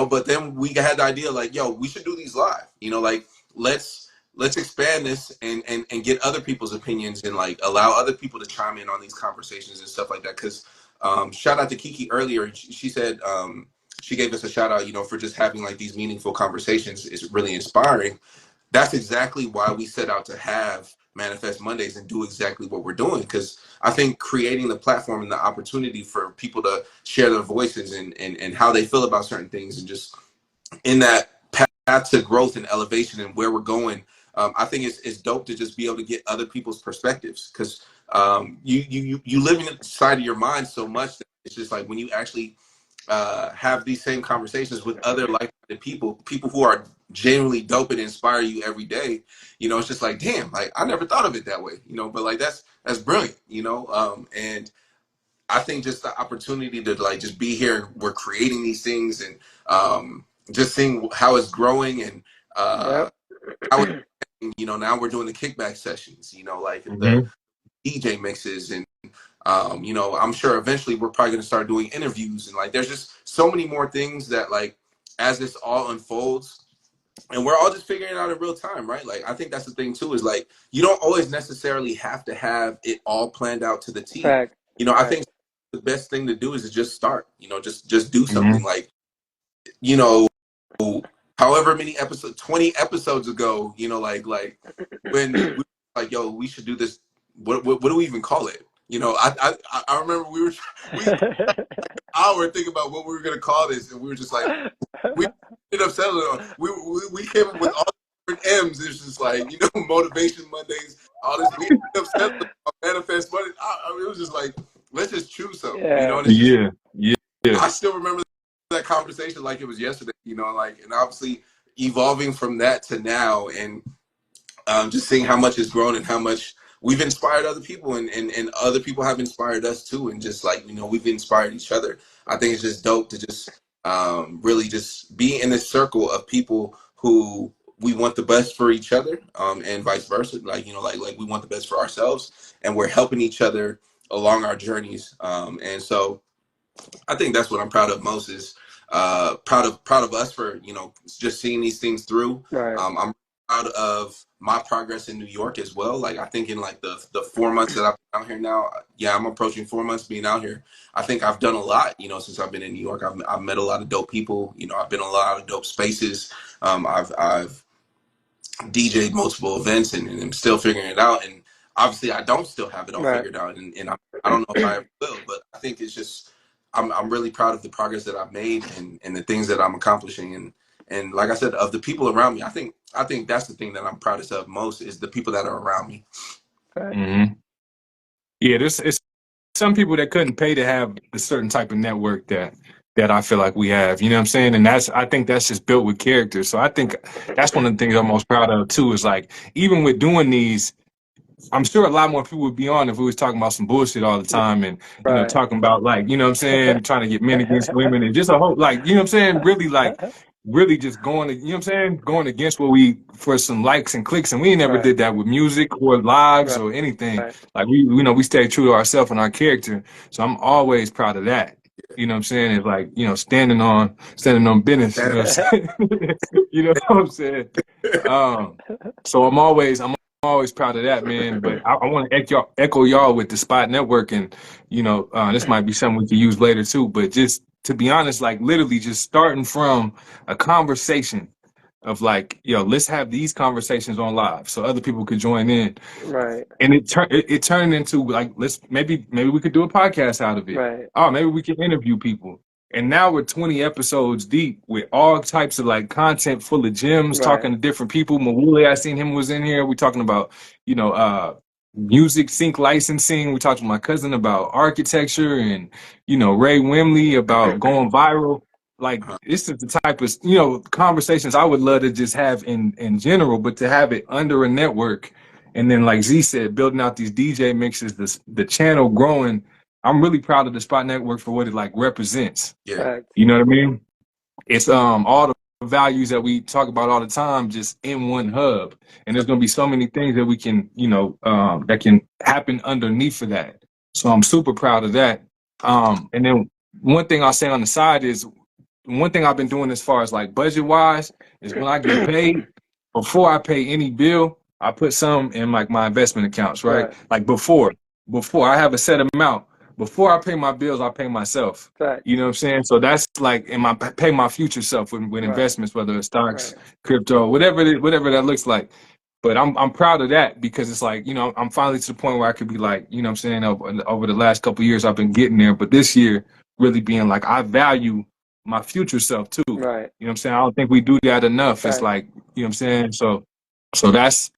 but then we had the idea like, yo, we should do these live, like let's expand this and get other people's opinions and like allow other people to chime in on these conversations and stuff like that. Because shout out to Kiki earlier. She said she gave us a shout out, for just having like these meaningful conversations is really inspiring. That's exactly why we set out to have Manifest Mondays and do exactly what we're doing. Because I think creating the platform and the opportunity for people to share their voices and how they feel about certain things and just in that path to growth and elevation and where we're going, I think it's dope to just be able to get other people's perspectives. Because you live inside of your mind so much that it's just like when you actually have these same conversations with other like-minded people who are genuinely dope and inspire you every day. It's just like, damn, like I never thought of it that way. But like that's brilliant. And I think just the opportunity to like just be here and we're creating these things and just seeing how it's growing and Yep. how it's, now we're doing the kickback sessions. Like the Hmm. DJ mixes and I'm sure eventually we're probably going to start doing interviews and like there's just so many more things that like as this all unfolds and we're all just figuring it out in real time, right? Like I think that's the thing too is like you don't always necessarily have to have it all planned out to the T. Fact. I Right. think the best thing to do is to just start. Just do Hmm. something like you know however many episodes 20 episodes ago, like when we were like, yo, we should do this. What do we even call it? I remember we hour thinking about what we were gonna call this, and we were just like, we ended up settling on. We came up with all different M's. It's just like motivation Mondays, all this. We ended up settling on manifest Monday. It was just like let's just choose something, Yeah. And it's just Yeah. Yeah. Yeah. I still remember that conversation like it was yesterday, like and obviously evolving from that to now, and just seeing how much has grown and how much we've inspired other people and other people have inspired us too and just like we've inspired each other. I think it's just dope to just really just be in this circle of people who we want the best for each other, and vice versa. Like, you know, like we want the best for ourselves, and we're helping each other along our journeys. And so I think that's what I'm proud of most is proud of us for, you know, just seeing these things through. Right. I'm proud of my progress in New York as well. Like I think in like the 4 months that I've been out here now, yeah, I'm approaching 4 months being out here. I think I've done a lot, you know, since I've been in New York. I've met a lot of dope people. You know, I've been in a lot of dope spaces. I've DJed multiple events, and I'm still figuring it out. And obviously, I don't still have it all Right. figured out, and I don't know if I ever will. But I think it's just I'm really proud of the progress that I've made, and the things that I'm accomplishing, and like I said, of the people around me. I think that's the thing that I'm proudest of most is the people that are around me. Right. Mm-hmm. Yeah, there's it's some people that couldn't pay to have a certain type of network that I feel like we have. You know what I'm saying? And I think that's just built with character. So I think that's one of the things I'm most proud of too. Is like even with doing these, I'm sure a lot more people would be on if we was talking about some bullshit all the time and, you know, Right. talking about like, you know what I'm saying, trying to get men against women and just a whole, like, you know what I'm saying, really just going, you know what I'm saying, going against what we, for some likes and clicks. And we never Right. did that with music or lives Right. or anything. Right. Like you know, we stay true to ourselves and our character. So I'm always proud of that. You know what I'm saying? It's like, you know, standing on business, you know what I'm saying? You know what I'm saying? Um, so I'm always proud of that, man. But I want to echo y'all with the Spot Network, and you know, this might be something we could use later too. But just to be honest, like literally, just starting from a conversation of like, yo, let's have these conversations on live so other people could join in, Right. and it turned into like let's maybe we could do a podcast out of it. Right. Oh, maybe we can interview people. And now we're 20 episodes deep with all types of like content full of gems, Right. talking to different people. Mawule, I seen him was in here. We talking about, you know, music sync licensing. We talked to my cousin about architecture and, you know, Ray Wimley about going viral. Like this is the type of, you know, conversations I would love to just have in general, but to have it under a network. And then, like Z said, building out these DJ mixes, the channel growing. I'm really proud of the Spot Network for what it like represents. Yeah, Facts. You know what I mean? It's all the values that we talk about all the time just in one hub. And there's gonna be so many things that we can, you know, that can happen underneath of that. So I'm super proud of that. And then one thing I'll say on the side is one thing I've been doing as far as like budget wise is when I get paid, before I pay any bill, I put some in like my investment accounts, right? Right. Like before I have a set amount. Before I pay my bills, I pay myself. Facts. You know what I'm saying? So that's like in my pay my future self with Right. investments, whether it's stocks, Right. crypto, whatever that looks like. But I'm proud of that because it's like, you know, I'm finally to the point where I could be like, you know what I'm saying, over the last couple of years I've been getting there. But this year really being like I value my future self too. You know Right. what I'm saying? I don't think we do that enough. It's Facts. like, you know what I'm saying? So that's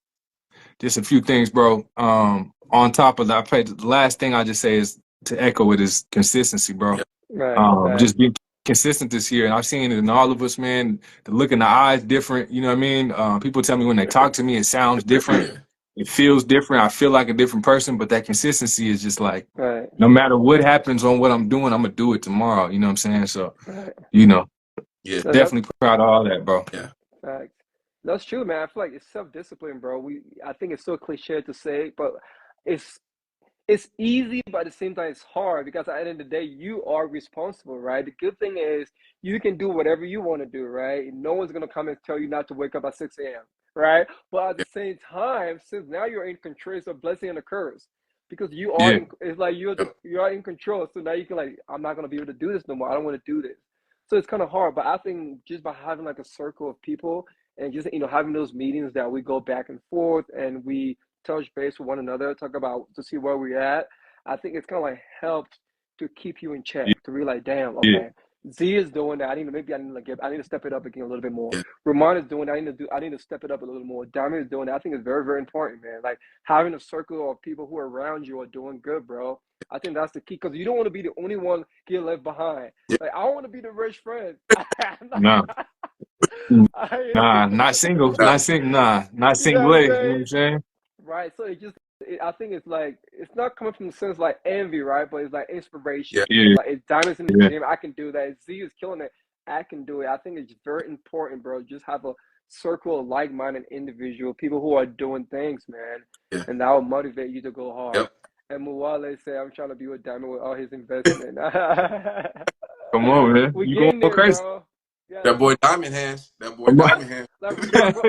just a few things, bro. On top of that, the last thing I just say is to echo it is consistency, bro. yeah, Right. Facts. Just being consistent this year, and I've seen it in all of us, man. The look in the eyes different. You know what I mean? People tell me when they talk to me, it sounds different. yeah, It feels different. I feel like a different person, but that consistency is just like Right. no matter what happens on what I'm doing, I'm gonna do it tomorrow. You know what I'm saying? So, Right. you know, yeah, No, that's definitely proud of all that, bro. yeah, facts. That's true, man. I feel like it's self-discipline, bro. I think it's so cliche to say, but it's it's easy, but at the same time, it's hard because at the end of the day, you are responsible, right? The good thing is you can do whatever you want to do, right? No one's gonna come and tell you not to wake up at 6 a.m., right? But at the yeah, same time, since now you're in control, it's a blessing and a curse because you are Yeah, in. It's like you are in control, so now you can like, I'm not gonna be able to do this no more. I don't want to do this, so it's kind of hard. But I think just by having like a circle of people and just having those meetings that we go back and forth and we touch base with one another, talk about to see where we're at. I think it's kind of like helped to keep you in yeah, check, to realize, damn, yeah, okay, Z is doing that. I need to step it up again a little bit more. yeah, Ramon is doing that. I need to step it up a little more. Diamond is doing that. I think it's very, very important, man. Like having a circle of people who are around you are doing good, bro. I think that's the key because you don't want to be the only one get left behind. yeah, Like I want to be the rich friend. nah, not single, nah, not You know what single. I'm You know what saying? I'm saying? Right. So I think it's like, it's not coming from the sense like envy, right? But it's like yeah, inspiration. Yeah, Like if Diamond's in the yeah, gym, I can do that. If Z is killing it, I can do it. I think it's very important, bro. Just have a circle of like-minded individual, people who are doing things, man, Yeah. and that will motivate you to go hard. Yep. And Muwale say, I'm trying to be with Diamond with all his investment. Come on, man. We You going getting there, crazy? bro. Yeah, That boy Diamond Hands. That boy Come Diamond Hands. like, bro.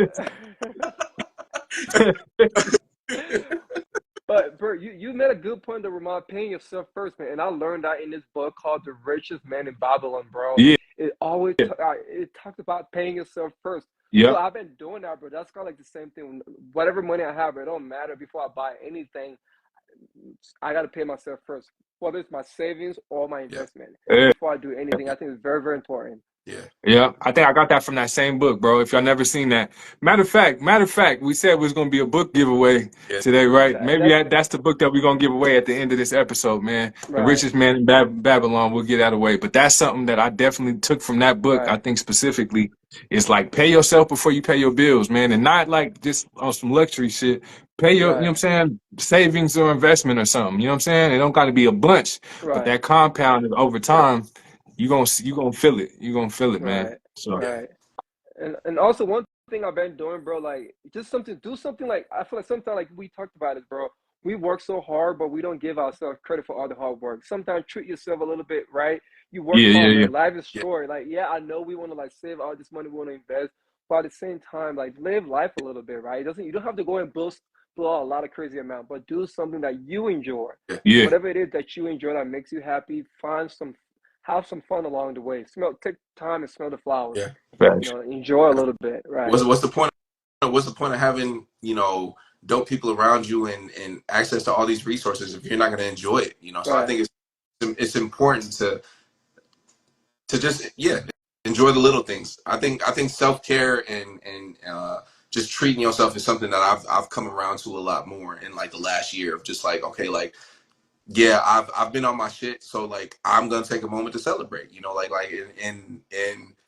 But bro, you made a good point to Ramond, paying yourself first, man. And I learned that in this book called The Richest Man in Babylon, bro. Yeah. It always it talks about paying yourself first. So Yep. I've been doing that, bro. That's kind of like the same thing. Whatever money I have, it don't matter. Before I buy anything, I got to pay myself first, whether it's my savings or my Yeah. investment. Yeah. Before I do anything, I think it's very, very important. Yeah. Yeah, I think I got that from that same book, bro. If y'all never seen that, matter of fact, we said it was gonna be a book giveaway Yeah. today, right? Maybe That's that's the book that we're gonna give away at the end of this episode, man. The right, Richest Man in Babylon. We'll get that away, but that's something that I definitely took from that book. I right, think specifically, it's like pay yourself before you pay your bills, man, and not like just on some luxury shit. Pay your, you know what right, I'm saying, savings or investment or something. You know what I'm saying? It don't got to be a bunch, but right, that compounded over Yeah. time, you gonna feel it. You gonna feel it, man. right, So. Yeah. right. And also one thing I've been doing, bro, like just something, do something like I feel like sometimes like we talked about it, bro. We work so hard, but we don't give ourselves credit for all the hard work. Sometimes treat yourself a little bit, right? You work Yeah, yeah, hard, yeah. man. Life is Yeah. short. Like, yeah, I know we want to like save all this money, we want to invest, but at the same time, like live life a little bit, right? It doesn't you don't have to go and blow out a lot of crazy amount, but do something that you enjoy. Yeah. Yeah, Whatever it is that you enjoy that makes you happy, have some fun along the way. Take time and smell the flowers. Yeah. facts. Enjoy a little bit, right? What's the point? What's the point of having dope people around you and access to all these resources if you're not going to enjoy it? So I Right, think it's important to just enjoy the little things. I think self care and just treating yourself is something that I've come around to a lot more in like the last year of just like, okay, like yeah, I've been on my shit, so like I'm gonna take a moment to celebrate, like and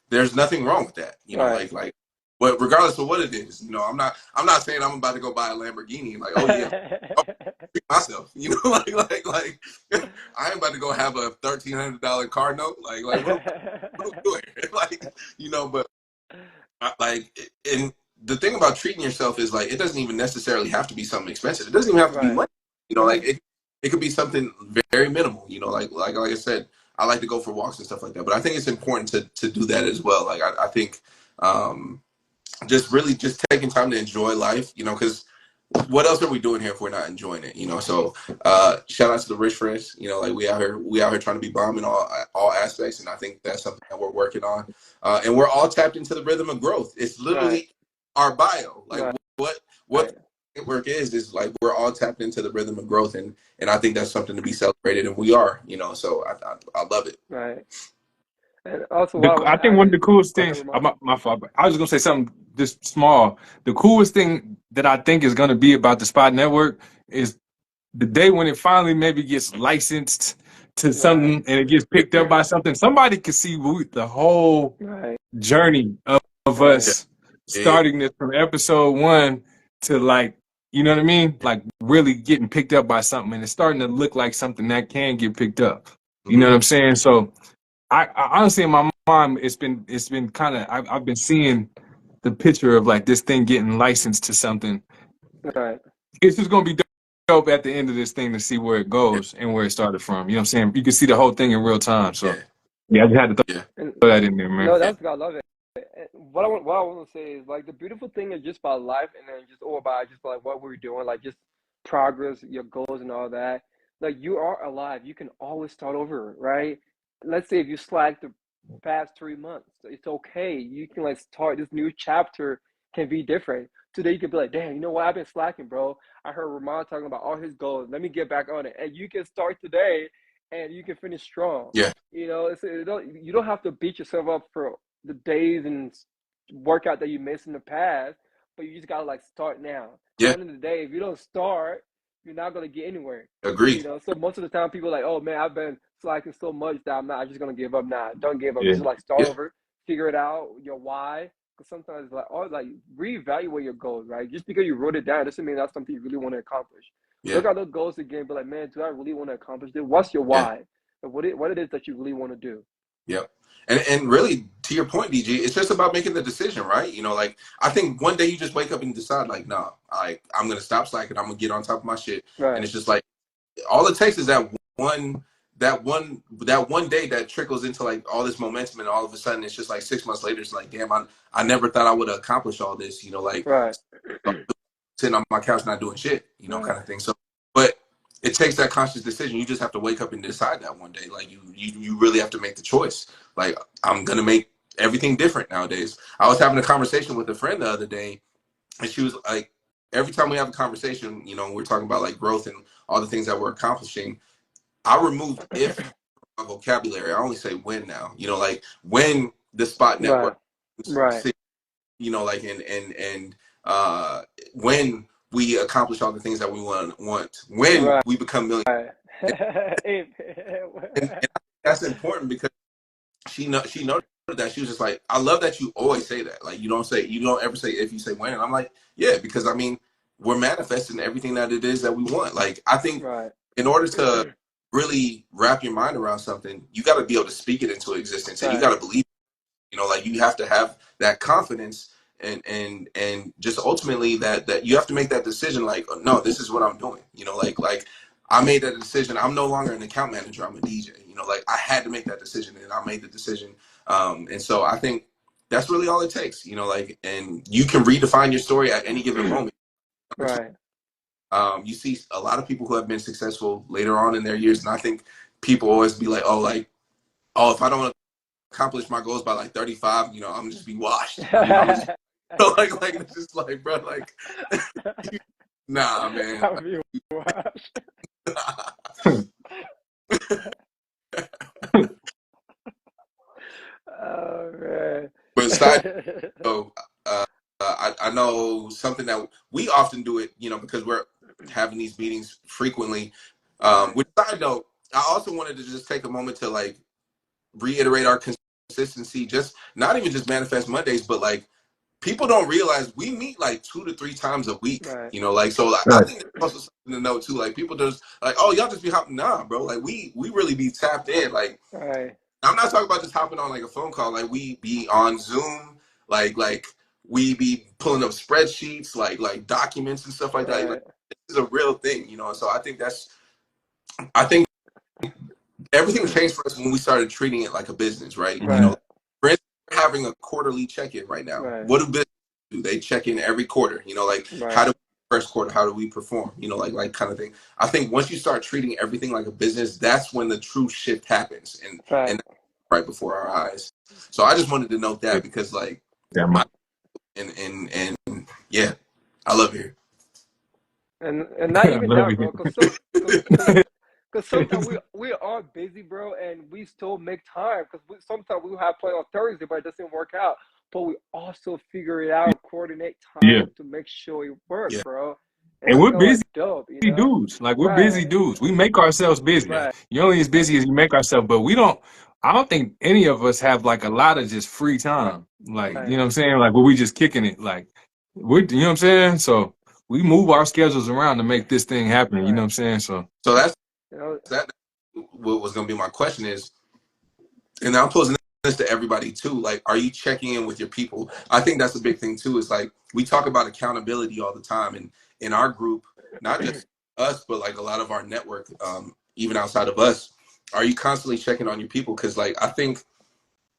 there's nothing wrong with that, right. like but regardless of what it is, I'm not saying I'm about to go buy a Lamborghini, like, oh yeah, I'll treat myself, like I ain't about to go have a $1,300 car note, like what are we doing? Like, but like, and the thing about treating yourself is like it doesn't even necessarily have to be something expensive. It doesn't even have to be Right. money. Like it could be something very minimal. Like I said, I like to go for walks and stuff like that. But I think it's important to do that as well. Like I think just really just taking time to enjoy life. Because what else are we doing here if we're not enjoying it? So shout out to the rich friends. Like we out here trying to be bomb in all aspects, and I think that's something that we're working on. And we're all tapped into the rhythm of growth. It's Right. literally our bio. Like Right. what the work is like we're all tapped into the rhythm of growth, and I think that's something to be celebrated, and we are. So I love it. Right. And also, what I want I to think add one of the is, coolest go ahead, things, Ramon. my fault, but I was gonna say something just small. The coolest thing that I think is gonna be about the Spot Network is the day when it finally maybe gets licensed to Right. something and it gets picked up by something. Somebody can see the whole Right. journey of Right. Yeah, us yeah, starting this from episode one to like, you know what I mean? Like really getting picked up by something and it's starting to look like something that can get picked up. You know mm-hmm. what I'm saying? So I honestly in my mind it's been kind of I've been seeing the picture of like this thing getting licensed to something. Right. It's just gonna be dope at the end of this thing to see where it Yeah, goes and where it started from. You know what I'm saying? You can see the whole thing in real time. So yeah, yeah, I just had to yeah, And throw that in there, man. no, yeah, that's good. I love it. And what I want to say is like the beautiful thing is just about life, and then just all about just like what we're doing, like just progress, your goals, and all that. Like you are alive. You can always start over, right? Let's say if you slack the past 3 months, it's okay. You can like start this new chapter. Can be different. Today you can be like, damn, you know what? I've been slacking, bro. I heard Ramon talking about all his goals. Let me get back on it, and you can start today, and you can finish strong. yeah, You don't have to beat yourself up for the days and workout that you missed in the past, but you just gotta like start now. At the yeah. end of the day, if you don't start, you're not gonna get anywhere. Agreed. So most of the time, people are like, "Oh man, I've been slacking so much that I'm just gonna give up now." Don't give up. Yeah. Just like start Yeah, over, figure it out, your why. Because sometimes like reevaluate your goals, right? Just because you wrote it down doesn't mean that's something you really want to accomplish. yeah, Look at those goals again, be like, man, do I really want to accomplish this? What's your yeah. why? And what it is that you really want to do? Yep. And really, to your point, DG, it's just about making the decision, right? You know, like I think one day you just wake up and decide, like, nah, I'm gonna stop slacking. I'm gonna get on top of my shit. And Right. it's just like all it takes is that one day that trickles into like all this momentum, and all of a sudden it's just like 6 months later, it's like, damn, I never thought I would accomplish all this. You know, like Right. sitting on my couch not doing shit. You know, Right. kind of thing. So, but it takes that conscious decision. You just have to wake up and decide that one day. Like you really have to make the choice. Like I'm gonna make everything different nowadays. I was having a conversation with a friend the other day, and she was like, every time we have a conversation, you know, we're talking about like growth and all the things that we're accomplishing. I removed if from my vocabulary. I only say when now. You know, like when the spot network, Right. Right. you know, like and uh, when we accomplish all the things that we want, when Right. we become millionaires. Hey, And I think that's important because she noted that. She was just like, I love that you always say that. Like you don't ever say if, you say when. And I'm like, yeah, because I mean, we're manifesting everything that it is that we want. Like I think right. in order to really wrap your mind around something, you got to be able to speak it into existence, and you Right. got to believe. You know, like you have to have that confidence, and just ultimately that you have to make that decision. Like, no, this is what I'm doing. You know, like I made that decision. I'm no longer an account manager. I'm a DJ. You know, like I had to make that decision, and I made the decision. And so I think that's really all it takes. You know, like, and you can redefine your story at any given moment. Right. You see a lot of people who have been successful later on in their years, and I think people always be like, oh, if I don't accomplish my goals by like 35, you know, I'm just be washed. You know, I'm just like it's just like, bro, like, nah, man. Have you watched? Oh man. But side note, I know something that we often do it, you know, because we're having these meetings frequently. Right. With side note, I also wanted to just take a moment to like reiterate our consistency, just not even just manifest Mondays, but like people don't realize we meet like 2 to 3 times a week, Right. you know, like, so like, I Right. think that's also something to know too. Like people just like, oh, y'all just be hopping. Nah, bro, like we really be tapped in. Like Right. I'm not talking about just hopping on like a phone call. Like we be on Zoom, like we be pulling up spreadsheets, like documents and stuff like that. Like Right. this is a real thing, you know. So I think everything changed for us when we started treating it like a business, right? You know, Right. for instance, we're having a quarterly check-in right now. Right. What do businesses do? They check in every quarter. You know, like how Right. do we, first quarter, how do we perform? You know, like kind of thing. I think once you start treating everything like a business, that's when the true shift happens, and Right. that's right before our eyes. So I just wanted to note that because like Yeah, I and yeah, I love it And not I even love that, bro. it. Cause sometimes we are busy, bro, and we still make time. Cause sometimes we have play on Thursday, but it doesn't work out. But we also figure it out, coordinate Yeah. time to make sure it work, here. bro. And And that's we're kind of like busy dope, you know? dudes. Like we're busy Right, dudes. We make ourselves busy. Yeah, right, You're only as busy as you make ourselves, but I don't think any of us have like a lot of just free time. Like, you know right, what I'm saying? Like where we just kicking it. Like you know what I'm saying? So we move our schedules around to make this thing happen. You know what right. I'm saying? So so You know, that what was going to be my question is, and I'm posing this to everybody too. Like, are you checking in with your people? I think that's a big thing too. Is like we talk about accountability all the time, and in our group, not just us, but like a lot of our network, even outside of us, are you constantly checking on your people? Because like I think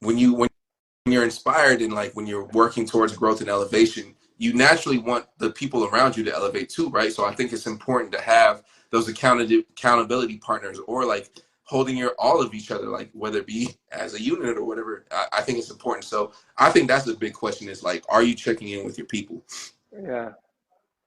when you're inspired and like when you're working towards growth and elevation, you naturally want the people around you to elevate too, right? So I think it's important to have those accountability partners, or like holding your all of each other, like whether it be as a unit or whatever. I think it's important. So I think that's the big question is like, are you checking in with your people? yeah.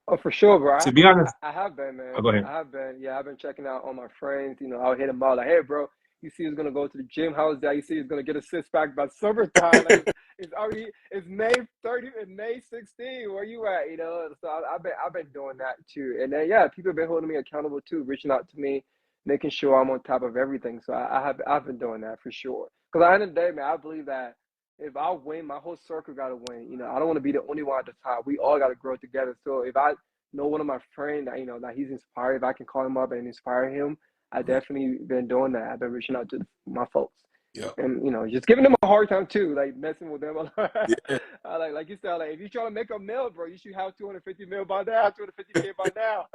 Oh, for sure, bro. to be honest, I have been, oh, man. go ahead. I have been. Yeah, I've been checking out all my friends. You know, I'll hit them out like, hey, bro, you see, he's gonna go to the gym. How's that? You see, he's gonna get a six pack by summertime. Like, it's already it's May 30th and May 16th. Where you at? You know, so I've been doing that too. And then yeah, people have been holding me accountable too, reaching out to me, making sure I'm on top of everything. So I've been doing that for sure. Because at the end of the day, man, I believe that if I win, my whole circle got to win. You know, I don't want to be the only one at the top. We all got to grow together. So if I know one of my friends that that he's inspired, if I can call him up and inspire him, I definitely been doing that. I've been reaching out to my folks. Yeah. And just giving them a hard time too, like messing with them. Yeah. Like you said, like if you're trying to make a meal, bro, you should have 250 mil by now, 250K by now.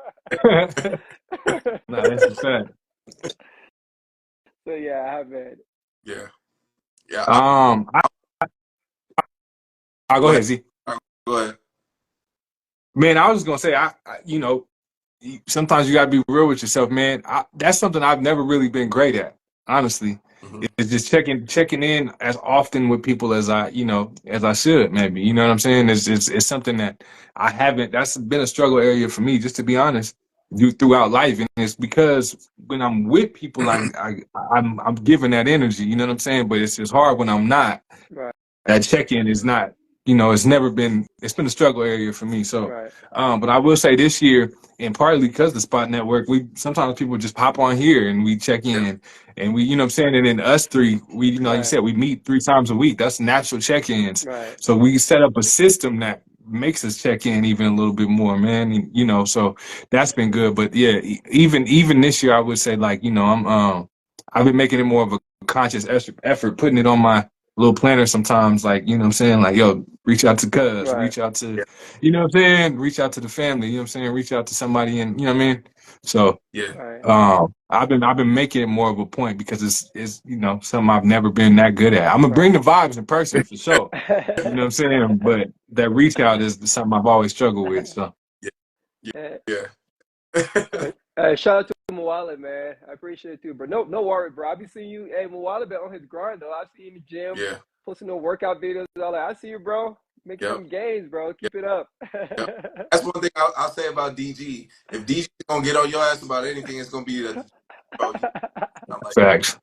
No, that's a fact. So yeah, I have it. Yeah. Yeah. I'll go Go ahead. ahead, Z. Go ahead. Man, I was just gonna say, sometimes you gotta be real with yourself, man. That's something I've never really been great at, honestly. Hmm. It's just checking in as often with people as as I should, maybe. You know what I'm saying? It's something that I haven't. That's been a struggle area for me, just to be honest, throughout life, and it's because when I'm with people, I'm giving that energy. You know what I'm saying? But it's hard when I'm not. Right, That check-in is not, it's been a struggle area for me. So, right, but I will say this year, and partly because of the Spot Network, we sometimes people just pop on here and we check Yeah. in, and we, what I'm saying, and then us three, we, like you right, said, we meet 3 times a week. That's natural check-ins. right, So we set up a system that makes us check in even a little bit more, man. And, so that's been good. But yeah, even this year, I would say, like, I've been making it more of a conscious effort, putting it on my little planner sometimes, like, what I'm saying? Like, yo, reach out to cuz, right, reach out to, Yeah. what I'm saying? Reach out to the family, you know what I'm saying? Reach out to somebody, and you know what I mean? So, Yeah. right. I've been making it more of a point because it's something I've never been that good at. I'm gonna bring Right. the vibes in person for sure. You know what I'm saying? But that reach out is something I've always struggled with. So Yeah. Uh, Yeah. Shout out to Mwale, man. I appreciate it too, bro. No worry, bro. I be seeing you. Hey, Mwale been on his grind though. I see you in the gym, Yeah. posting no workout videos. All that. I see you, bro. Making Yep. them gains, bro. Yep. Keep it up. Yep. That's one thing I'll say about DG. If DG is gonna get on your ass about anything, it's gonna be that, bro. I'm like, facts.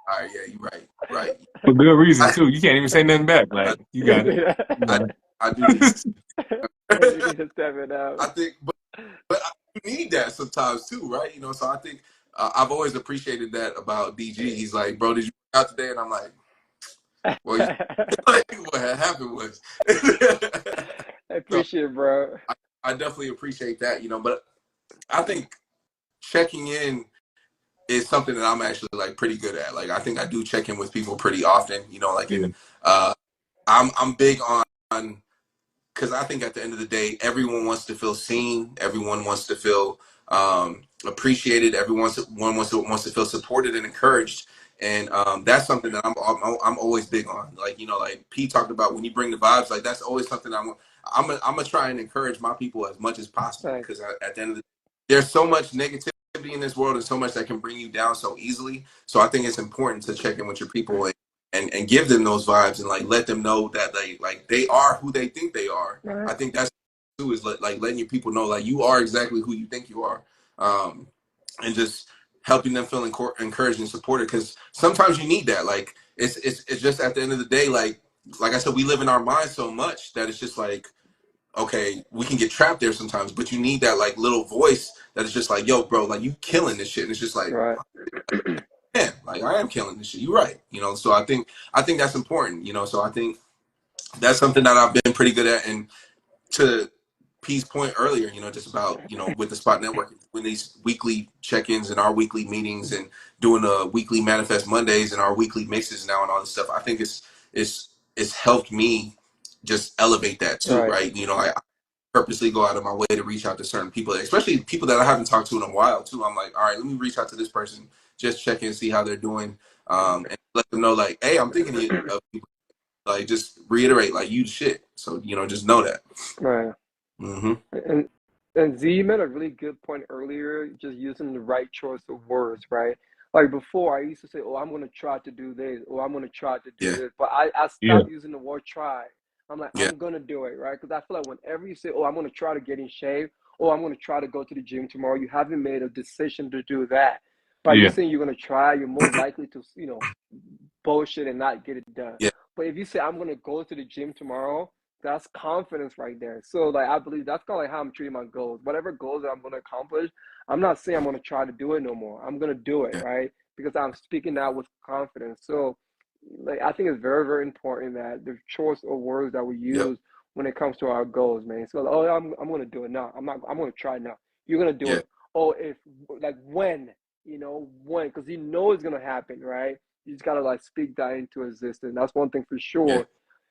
all right, yeah, you're right, right. For good reason I, too. You can't even say nothing back. I, Like, you got it. You I, got I do need You to. need to step it up. I think, but you need that sometimes too, right? So I think I've always appreciated that about DG. He's like, bro, did you work out today? And I'm like, well, like, what had happened was. I So appreciate it, bro. I definitely appreciate that, but I think checking in is something that I'm actually like pretty good at. Like I think I do check in with people pretty often, like Yeah. and I'm big on because I think at the end of the day, everyone wants to feel seen. Everyone wants to feel appreciated. Everyone wants to feel supported and encouraged. And that's something that I'm always big on. Like like P talked about when you bring the vibes. Like that's always something I'm gonna try and encourage my people as much as possible Nice. because at the end of the day, there's so much negativity in this world and so much that can bring you down so easily. So I think it's important to check in with your people and give them those vibes and like let them know that they are who they think they are. Right. I think that's too is like letting your people know like you are exactly who you think you are, and just helping them feel encouraged and supported because sometimes you need that. Like it's just at the end of the day like I said, we live in our minds so much that it's just like okay, we can get trapped there sometimes, but you need that like little voice that is just like, yo, bro, like you killing this shit. And it's just like, Right. yeah, like I am killing this shit. You're right. So I think that's important, so I think that's something that I've been pretty good at. And to P's point earlier, just about, with the Spot Network, when these weekly check-ins and our weekly meetings and doing the weekly Manifest Mondays and our weekly mixes now and all this stuff, I think it's helped me just elevate that too, Right. right? I purposely go out of my way to reach out to certain people, especially people that I haven't talked to in a while too. I'm like, all right, let me reach out to this person, just check in, see how they're doing, and let them know like, hey, I'm thinking of you. Like, just reiterate like you the shit. So just know that. Right. Hmm. And and Z, you made a really good point earlier, just using the right choice of words, right? Like before, I used to say, "Oh, I'm going to try to do this," or "I'm going to try to do Yeah, this," but I Yeah. stopped using the word "try." I'm like, yeah, "I'm going to do it," right? Because I feel like whenever you say, "Oh, I'm going to try to get in shape," or "I'm going to try to go to the gym tomorrow," you haven't made a decision to do that. By you Yeah. saying you're going to try, you're more likely to, bullshit and not get it done. yeah, But if you say, "I'm going to go to the gym tomorrow," that's confidence right there. So like I believe that's kind of like how I'm treating my goals. Whatever goals that I'm going to accomplish, I'm not saying I'm going to try to do it no more. I'm going to do it, yeah, right? Because I'm speaking out with confidence. So like I think it's very very important that the choice of words that we yep, use when it comes to our goals, man. So like, oh, I'm going to do it now. I'm not. I'm going to try now. You're going to do yeah, it. Oh, if like when, when, because you know it's going to happen, right? You just gotta like speak that into existence. That's one thing for Yeah. sure.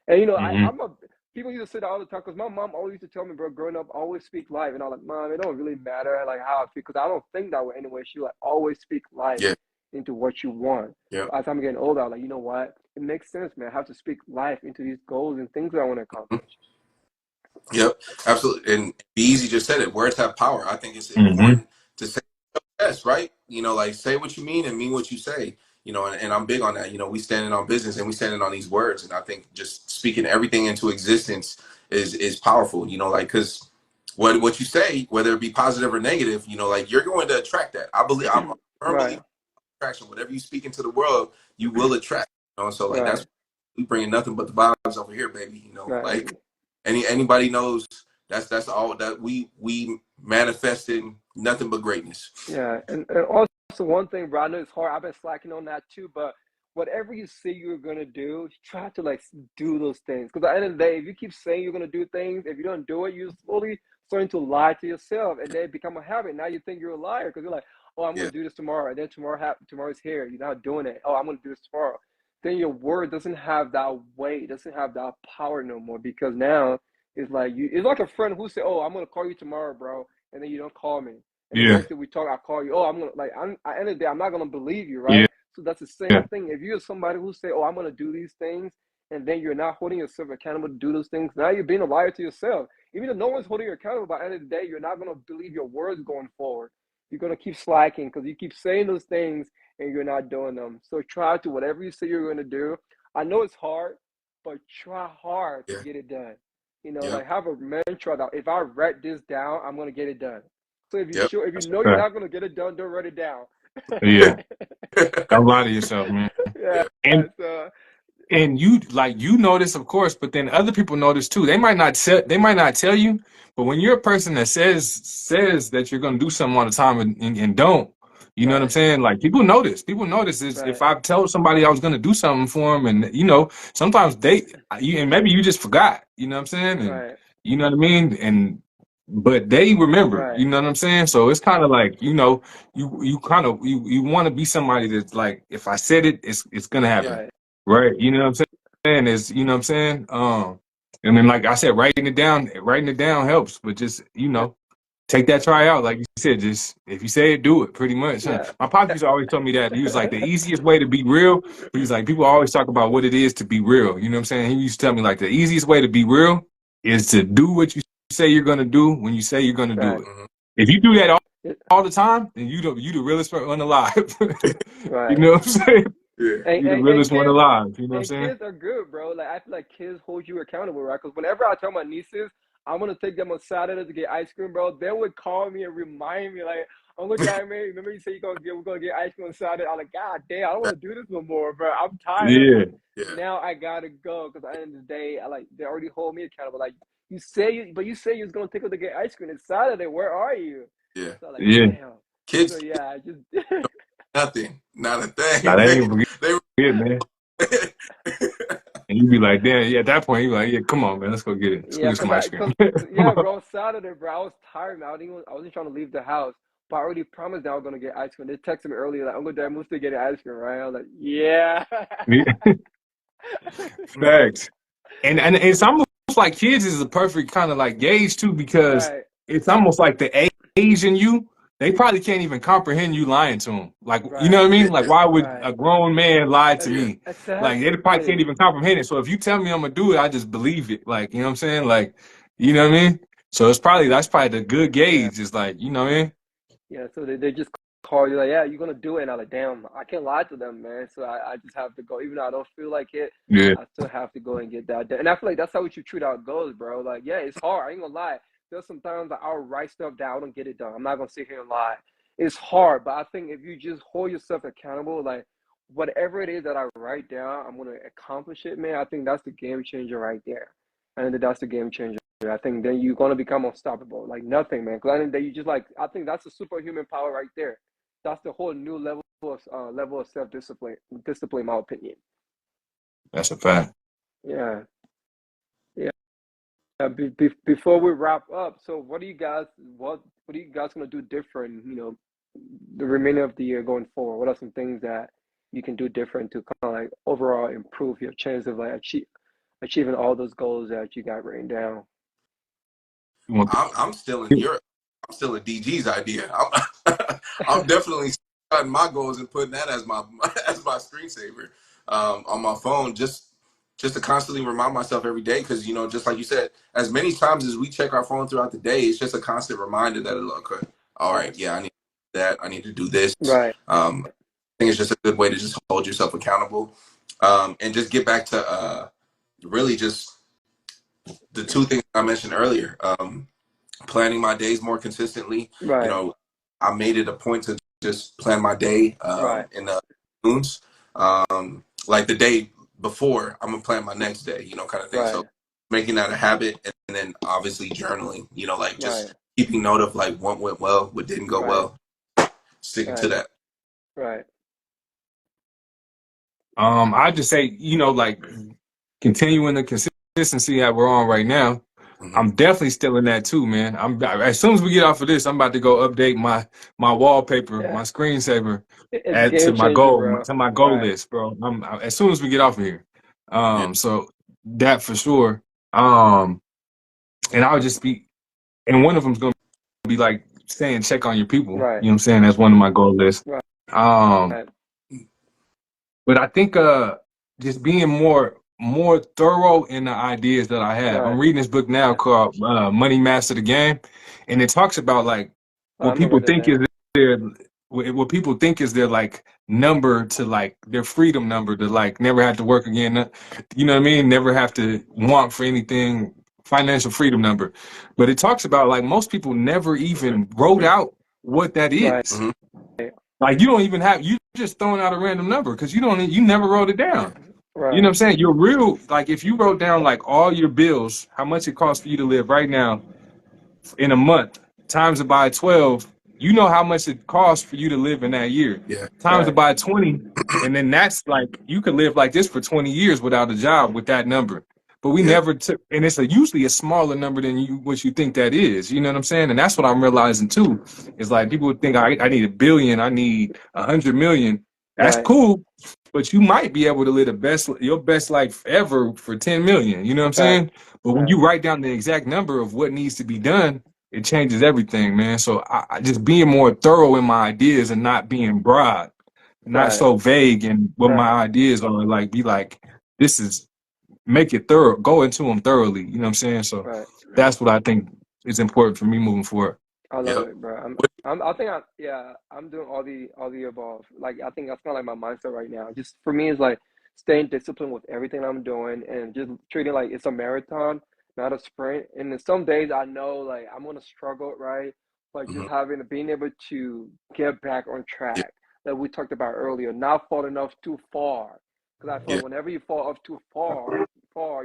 And you know, Hmm. I'm a people used to say that all the time because my mom always used to tell me, bro, growing up, always speak life. And I'm like, Mom, it don't really matter like how I feel because I don't think that way anyway. She like always speak life Yeah. into what you want. Yeah. But as I'm getting older, I'm like, you know what? It makes sense, man. I have to speak life into these goals and things that I want to accomplish. Yep, absolutely. And Easy just said it. Words have power. I think it's Hmm. important to say yes, right? You know, like say what you mean and mean what you say. You know, and I'm big on that. You know, we standing on business and we standing on these words. And I think just speaking everything into existence is powerful. You know, like because what you say, whether it be positive or negative, you know, like you're going to attract that. I'm a firm believer Right, in attraction. Whatever you speak into the world, you will attract. You know, so like that's right, we bringing nothing but the vibes over here, baby. You know, like right. anybody knows that's all that we manifested nothing but greatness. Yeah, and also one thing, bro, I know it's hard. I've been slacking on that too, but whatever you say you're gonna do, try to like do those things. Because at the end of the day, if you keep saying you're gonna do things, if you don't do it, you're slowly starting to lie to yourself, and then it become a habit. Now you think you're a liar because you're like, oh, I'm Yeah, gonna do this tomorrow, and then tomorrow's here. You're not doing it. Oh, I'm gonna do this tomorrow. Then your word doesn't have that weight, doesn't have that power no more because now it's like you. It's like a friend who say, oh, I'm gonna call you tomorrow, bro, and then you don't call me. And the Yeah. next day we talk, I call you. Oh, I'm gonna like. I'm at the end of the day, I'm not gonna believe you, Yeah. right? So that's the same Yeah. thing. If you're somebody who say, "Oh, I'm gonna do these things," and then you're not holding yourself accountable to do those things, now you're being a liar to yourself. Even though no one's holding you accountable, by the end of the day, you're not gonna believe your words going forward. You're gonna keep slacking because you keep saying those things and you're not doing them. So try to whatever you say you're gonna do. I know it's hard, but try hard to yeah, get it done. You know, yep, like have a mantra that if I write this down, I'm gonna get it done. So yep. if you That's know a you're fact. not gonna get it done, don't write it down. Yeah. Don't lie to yourself, man. Yeah. And So you like you notice, of course, but then other people notice too. They might not tell you, but when you're a person that says that you're gonna do something all the time and don't, you know what I'm right, saying? Like people notice. People notice is if right, I tell somebody I was gonna do something for them, and sometimes and maybe you just forgot. You know what I'm saying? And right, you know what I mean? And but they remember. right, You know what I'm saying? So it's kind of like you want to be somebody that's like if I said it, it's gonna Yeah, happen. right. Right. You know what I'm saying? Is you know what I'm saying? And then like I said, writing it down helps, but just, take that try out. Like you said, just if you say it, do it pretty much. Huh? Yeah. My pops used to always tell me that. He was like the easiest way to be real. He was like, people always talk about what it is to be real. You know what I'm saying? He used to tell me like the easiest way to be real is to do what you say you're gonna do when you say you're gonna do Right. it. hmm If you do that all the time, then you the realest one alive. You Right. know what I'm saying? yeah, You the And realest one kids alive. You know what I'm and saying? kids are good, bro. Like I feel like kids hold you accountable, right? Because whenever I tell my nieces I'm gonna take them on Saturday to get ice cream, bro, they would call me and remind me, like, Uncle Jaime, remember you said we're gonna get ice cream on Saturday? I'm like, God damn, I don't want to do this no more, bro. I'm tired, Yeah. but yeah, now I gotta go because at the end of the day, I like they already hold me accountable. Like you say you was gonna take them to get ice cream. It's Saturday. Where are you? yeah. So like, Yeah. damn. So Kids, yeah, I just nothing, not a Now thing. they ain't forget, They man. And you be like, damn, yeah, at that point, you be like, yeah, come on, man, let's go get it. Let's go Yeah, get some ice cream. cause Come yeah, on. bro. Saturday, bro. I was tired, man. I wasn't trying to leave the house, but I already promised that I was gonna get ice cream. They texted me earlier like, Uncle Dad, we're still getting ice cream, right? I was like, yeah. Yeah. Facts. And it's almost like kids is a perfect kind of like gauge too, because Right, it's almost like the age in you, they probably can't even comprehend you lying to them. Like, you know right, what I yeah, mean? Like, why would right. a grown man lie to Ex- yeah, me? Like, they probably can't exactly. even comprehend it. So if you tell me I'm gonna do it, I just believe it. Like, you know what I'm saying? Like, you know what I mean? So that's probably the good Yeah, gauge. It's like, you know what I mean? yeah. So they just call you like, yeah, you're gonna do it, and I'm like, damn, I can't lie to them, man. So I just have to go, even though I don't feel like it. Yeah. I still have to go and get that done. And I feel like that's how we should treat our goals, bro. Like, yeah, it's hard. I ain't gonna lie. There's sometimes that I'll write stuff down and get it done. I'm not gonna sit here and lie. It's hard, but I think if you just hold yourself accountable, like whatever it is that I write down, I'm gonna accomplish it, man. I think that's the game changer right there. And that's the game changer. I think then you're gonna become unstoppable. Like nothing, man. Because I think that you just like I think that's a superhuman power right there. That's the whole new level of self discipline. Discipline, in my opinion. That's a fact. Yeah, yeah. Before we wrap up, so what are you guys gonna do different? You know, the remainder of the year going forward. What are some things that you can do different to kind of like overall improve your chance of like achieving all those goals that you got written down. I'm still in Europe. I'm still in DG's idea. I'm definitely starting my goals and putting that as my as my screensaver on my phone, just to constantly remind myself every day. Because just like you said, as many times as we check our phone throughout the day, it's just a constant reminder that okay, all right, yeah, I need that. I need to do this. Right, I think it's just a good way to just hold yourself accountable, and just get back to really just the two things I mentioned earlier. Planning my days more consistently. You right, know, I made it a point to just plan my day right, in the afternoons. Like the day before, I'm gonna plan my next day, kind of thing. So right, making that a habit, and then obviously journaling, like right, just keeping note of like what went well, what didn't go right, well, sticking to right, that. right, I just say, like continuing the consistency that we're on right now. Hmm. I'm definitely still in that too, man. I'm as soon as we get off of this, I'm about to go update my wallpaper, yeah. my screensaver, It's a add to game changer, bro. my goal Right, list, bro. As soon as we get off of here. Yeah. So that for sure. And I would just be, and one of them's gonna be like saying check on your people. right, You know what I'm saying? That's one of my goal lists. right, Um, right, But I think just being more thorough in the ideas that I have. I'm right. reading this book now called Money Master the Game, and it talks about like Oh, what I'm gonna people write that think is down. their what people think is their like number to like their freedom number to like never have to work again. You know what I mean? Never have to want for anything. Financial freedom number. But it talks about like most people never even wrote out what that Right, is. Hmm. Like you don't even have you just throwing out a random number because you never wrote it down. You know what right, I'm saying? Your real like if you wrote down like all your bills, how much it costs for you to live right now in a month, times it by 12, you know how much it costs for you to live in that year. Yeah. Times it right, by 20, and then that's like you could live like this for 20 years without a job with that number. But we Yeah. never took, and it's usually a smaller number than what you think that is. You know what I'm saying? And that's what I'm realizing too. Is like people would think I need 1 billion, I need 100 million. That's right, cool, but you might be able to live your best life ever for 10 million. You know what I'm right, saying? But when right, you write down the exact number of what needs to be done, it changes everything, man. So I just being more thorough in my ideas and not being broad, not right, so vague in what my right, ideas are. Like be like, this is make it thorough, go into them thoroughly. You know what I'm saying? So right. that's what I think is important for me moving forward. I love Yep. it, bro. I think yeah, I'm doing all the above. Like, I think that's kind of like my mindset right now. Just for me, it's like staying disciplined with everything I'm doing and just treating like it's a marathon, not a sprint. And then some days I know like I'm gonna struggle, right? Like Hmm. just being able to get back on Yeah. track that we talked about earlier, not falling off too far. Because I feel Yeah. like whenever you fall off too far,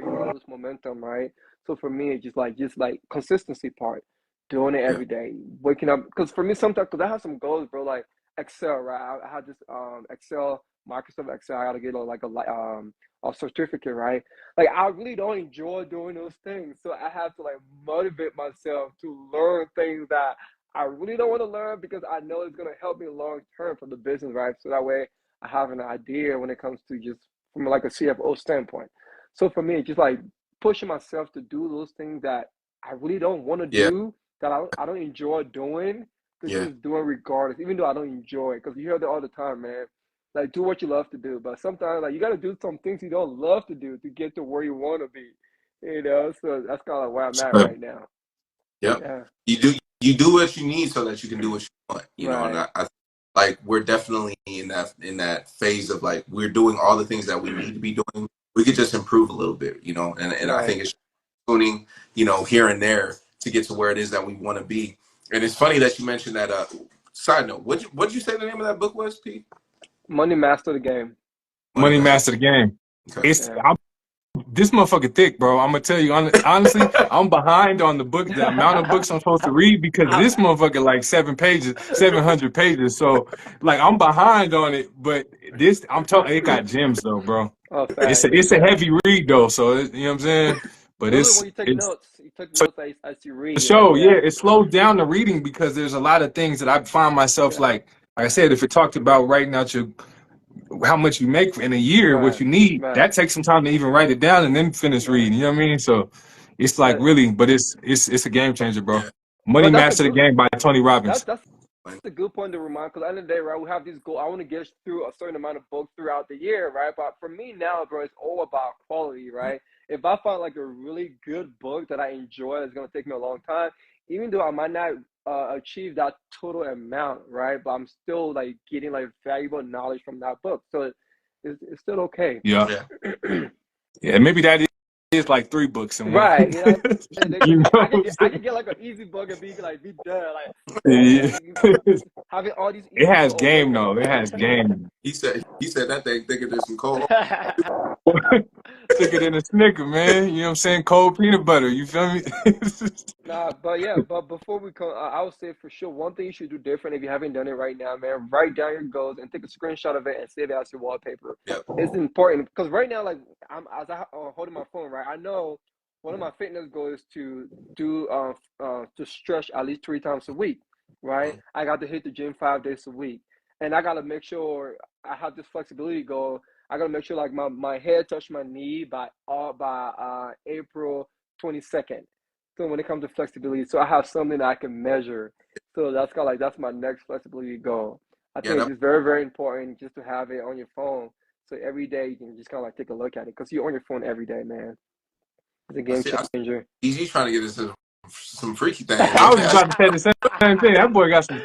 you lose momentum, right? So for me, it's just like consistency part, doing it Yeah. every day, waking up. Because for me, sometimes, because I have some goals, bro, like Excel, right? I had this Excel, Microsoft Excel. I got to get a certificate, right? Like I really don't enjoy doing those things, so I have to like motivate myself to learn things that I really don't want to learn because I know it's gonna help me long term for the business, right? So that way I have an idea when it comes to just from like a CFO standpoint. So for me, it's just like pushing myself to do those things that I really don't want to Yeah. do, that I don't enjoy doing, to Yeah. just doing regardless, even though I don't enjoy it. Because you hear that all the time, man. Like do what you love to do, but sometimes like you got to do some things you don't love to do to get to where you want to be. So that's kind of where I'm at But, right now. yep. Yeah. You do what you need so that you can do what you want. And Right. I like we're definitely in that phase of like we're doing all the things that we need to be doing. We could just improve a little bit, and I Right. think it's tuning, here and there to get to where it is that we want to be. And it's funny that you mentioned that. Side note, what'd you say the name of that book was, Pete? Money master the game. Money Money Master. master the game. Okay. It's Yeah. this motherfucker thick, bro. I'm gonna tell you honestly, I'm behind on the amount of books I'm supposed to read because this motherfucker like 7 pages, 700 pages. So like I'm behind on it, but this I'm talking it got gems though, bro. Oh, Yeah. facts, It's a facts. heavy read though, so you know what I'm saying. But Good when you take it's notes. You take notes as you the read, right? show, yeah, Yeah. it slows down the reading because there's a lot of things that I find myself Yeah. like I said, if it talked about writing out how much you make in a year, what Right, you need, right. that takes some time to even write it down and then finish Right. reading. You know what I mean? So it's like That, really, but it's a game changer, bro. Yeah. Money but that's a Master the good Game by Tony Robbins. that's a good point to remind, because at the end of the day, right, we have these goals. I want to get through a certain amount of books throughout the year, right? But for me now, bro, it's all about quality, right? If I find like a really good book that I enjoy, that's gonna take me a long time, even though I might not achieve that total amount, right? But I'm still like getting like valuable knowledge from that book, so it's still okay. Yeah, Yeah. yeah. Maybe that is like 3 books in one. Right, you know, because You know I what could I'm I saying? could get like an easy book and be done. Like, Yeah. having all these It easy has books. Oh wait, game though. It has game. He said that thing thinking there's some cold. Thicker than a Snicker, man. You know what I'm saying? Cold peanut butter. You feel me? Nah, but yeah, but before we come, I would say for sure one thing you should do different if you haven't done it right now, man. Write down your goals and take a screenshot of it and save it as your wallpaper. Yep. It's important because right now, like I'm as I holding my phone, right? I know one of my fitness goals is to do to stretch at least 3 times a week, right? Mhm. I got to hit the gym 5 days a week, and I gotta make sure I have this flexibility goal. I gotta make sure like my head touch my knee by April 22nd. So when it comes to flexibility, so I have something that I can measure. So that's kind of like that's my next flexibility goal. I Yeah. think it's just very, very important just to have it on your phone. So every day you can just kind of like take a look at it because you're on your phone every day, man. It's a game I see. changer. DG trying to get into some freaky things. I was Okay. just about to say the same thing. That boy got some.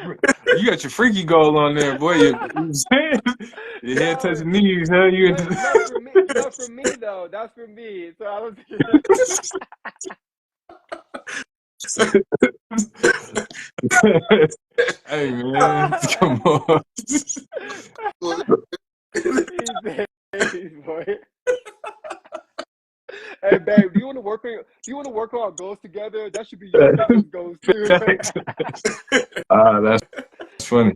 You got your freaky goal on there, boy. You know what I'm saying? Your head No, touching knees, huh? You no, into... not for me. Not for me though. That's for me. So I was. Hey man, come on. He's boy. Hey babe, do you want to work on our goals together? That should be your fitness goals too. That's funny.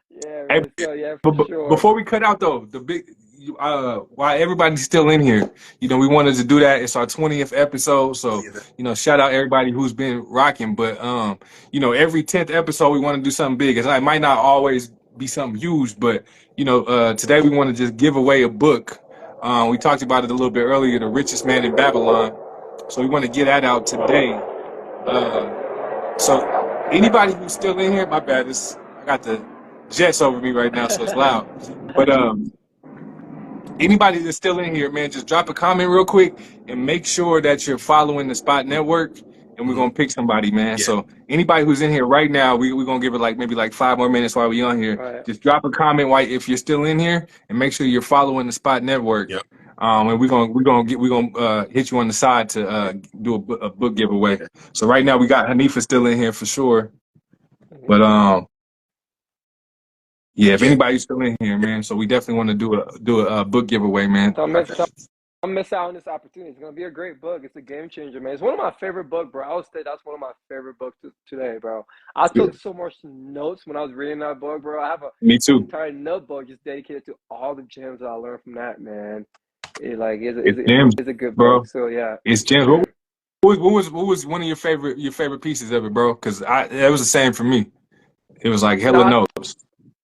Yeah, Hey, man. So yeah, but for sure. before we cut out though, the big why everybody's still in here. You know, we wanted to do that. It's our 20th episode, so you know, shout out everybody who's been rocking. But you know, every 10th episode we want to do something big. It might not always be something huge, but you know, today we want to just give away a book. We talked about it a little bit earlier, The Richest Man in Babylon. So we want to get that out today. So anybody who's still in here, my bad. I got the jets over me right now, so it's loud. But anybody that's still in here, man, just drop a comment real quick and make sure that you're following the Spot Network, and we're Mhm. gonna pick somebody, man. Yeah. So anybody who's in here right now, we're gonna give it like maybe like 5 more minutes while we're on here. Right. Just drop a comment while if you're still in here, and make sure you're following the Spot Network. Yep. And we're gonna hit you on the side to do a book giveaway. Yeah. So right now we got Hanifa still in here for sure. But Mhm. yeah, if Yeah. anybody's still in here, man, so we definitely want to do a book giveaway, man. Don't miss Okay. don't miss out on this opportunity. It's gonna be a great book. It's a game changer, man. It's one of my favorite books, bro. I would say that's one of my favorite books today, bro. I Yeah, took so much notes when I was reading that book, bro. I have a me too. entire notebook just dedicated to all the gems that I learned from that, man. It like It's gems, is a good book. bro. So yeah, It's gems. What was one of your favorite pieces of it, bro? Because that was the same for me. It was like hella not notes.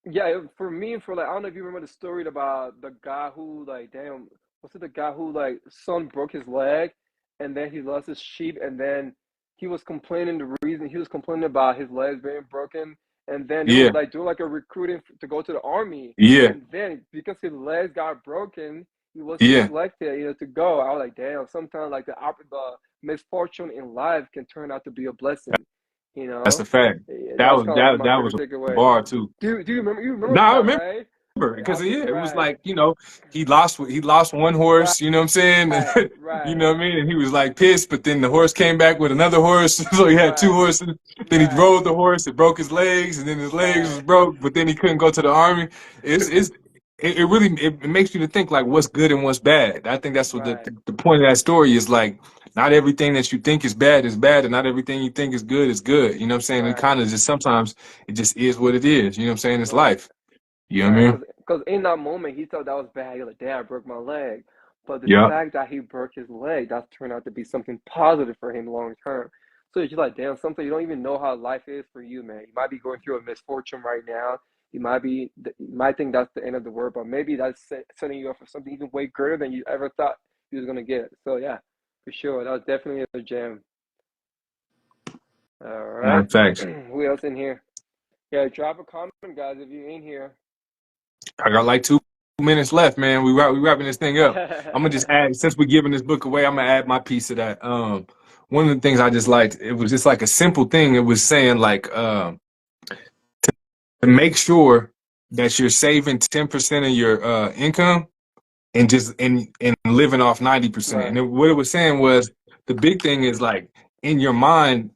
yeah, for me, for like, I don't know if you remember the story about the guy who, like, damn, was it the guy who, like, son broke his leg and then he lost his sheep and then he was complaining, the reason he was complaining about his legs being broken, and then they were Yeah, like doing like a recruiting to go to the army, yeah, and then because his legs got broken, he wasn't yeah. selected, to go. I was like, damn, sometimes like the misfortune in life can turn out to be a blessing, you That's know? a fact. Yeah, That that's was kind of like that my that was favorite a takeaway. bar too. Do you remember? You remember No, I that, remember right? because Absolutely it was right, like he lost one right, horse, you know what I'm saying? You right, know what I mean? And he was like pissed, but then the horse came back with another horse, so he had two right, horses. Then he right, rode the horse, it broke his legs, and then his legs was right, broke, but then he couldn't go to the army. It really it makes you to think like what's good and what's bad. I think that's what the, right, the point of that story is like. Not everything that you think is bad, and not everything you think is good. You know what I'm saying? It right, kind of just sometimes it just is what it is. You know what I'm saying? It's right. life. You know what I Right, mean? because in that moment he thought that was bad. He was like, "Dad, I broke my leg," but the Yeah. fact that he broke his leg, that turned out to be something positive for him long term. So it's just like, damn, something you don't even know how life is for you, man. You might be going through a misfortune right now. You might think that's the end of the world, but maybe that's setting you up for something even way greater than you ever thought you was gonna get. So yeah, for sure, that was definitely a gem. All right, Thanks. who else in here? Yeah, drop a comment, guys, if you're in here. I got like 2 minutes left, man. We wrapping this thing up. I'm gonna just add, since we're giving this book away, I'm gonna add my piece to that. One of the things I just liked, it was just like a simple thing. It was saying like to make sure that you're saving 10% of your income and just and living off 90%. Right, And what it was saying was the big thing is like in your mind,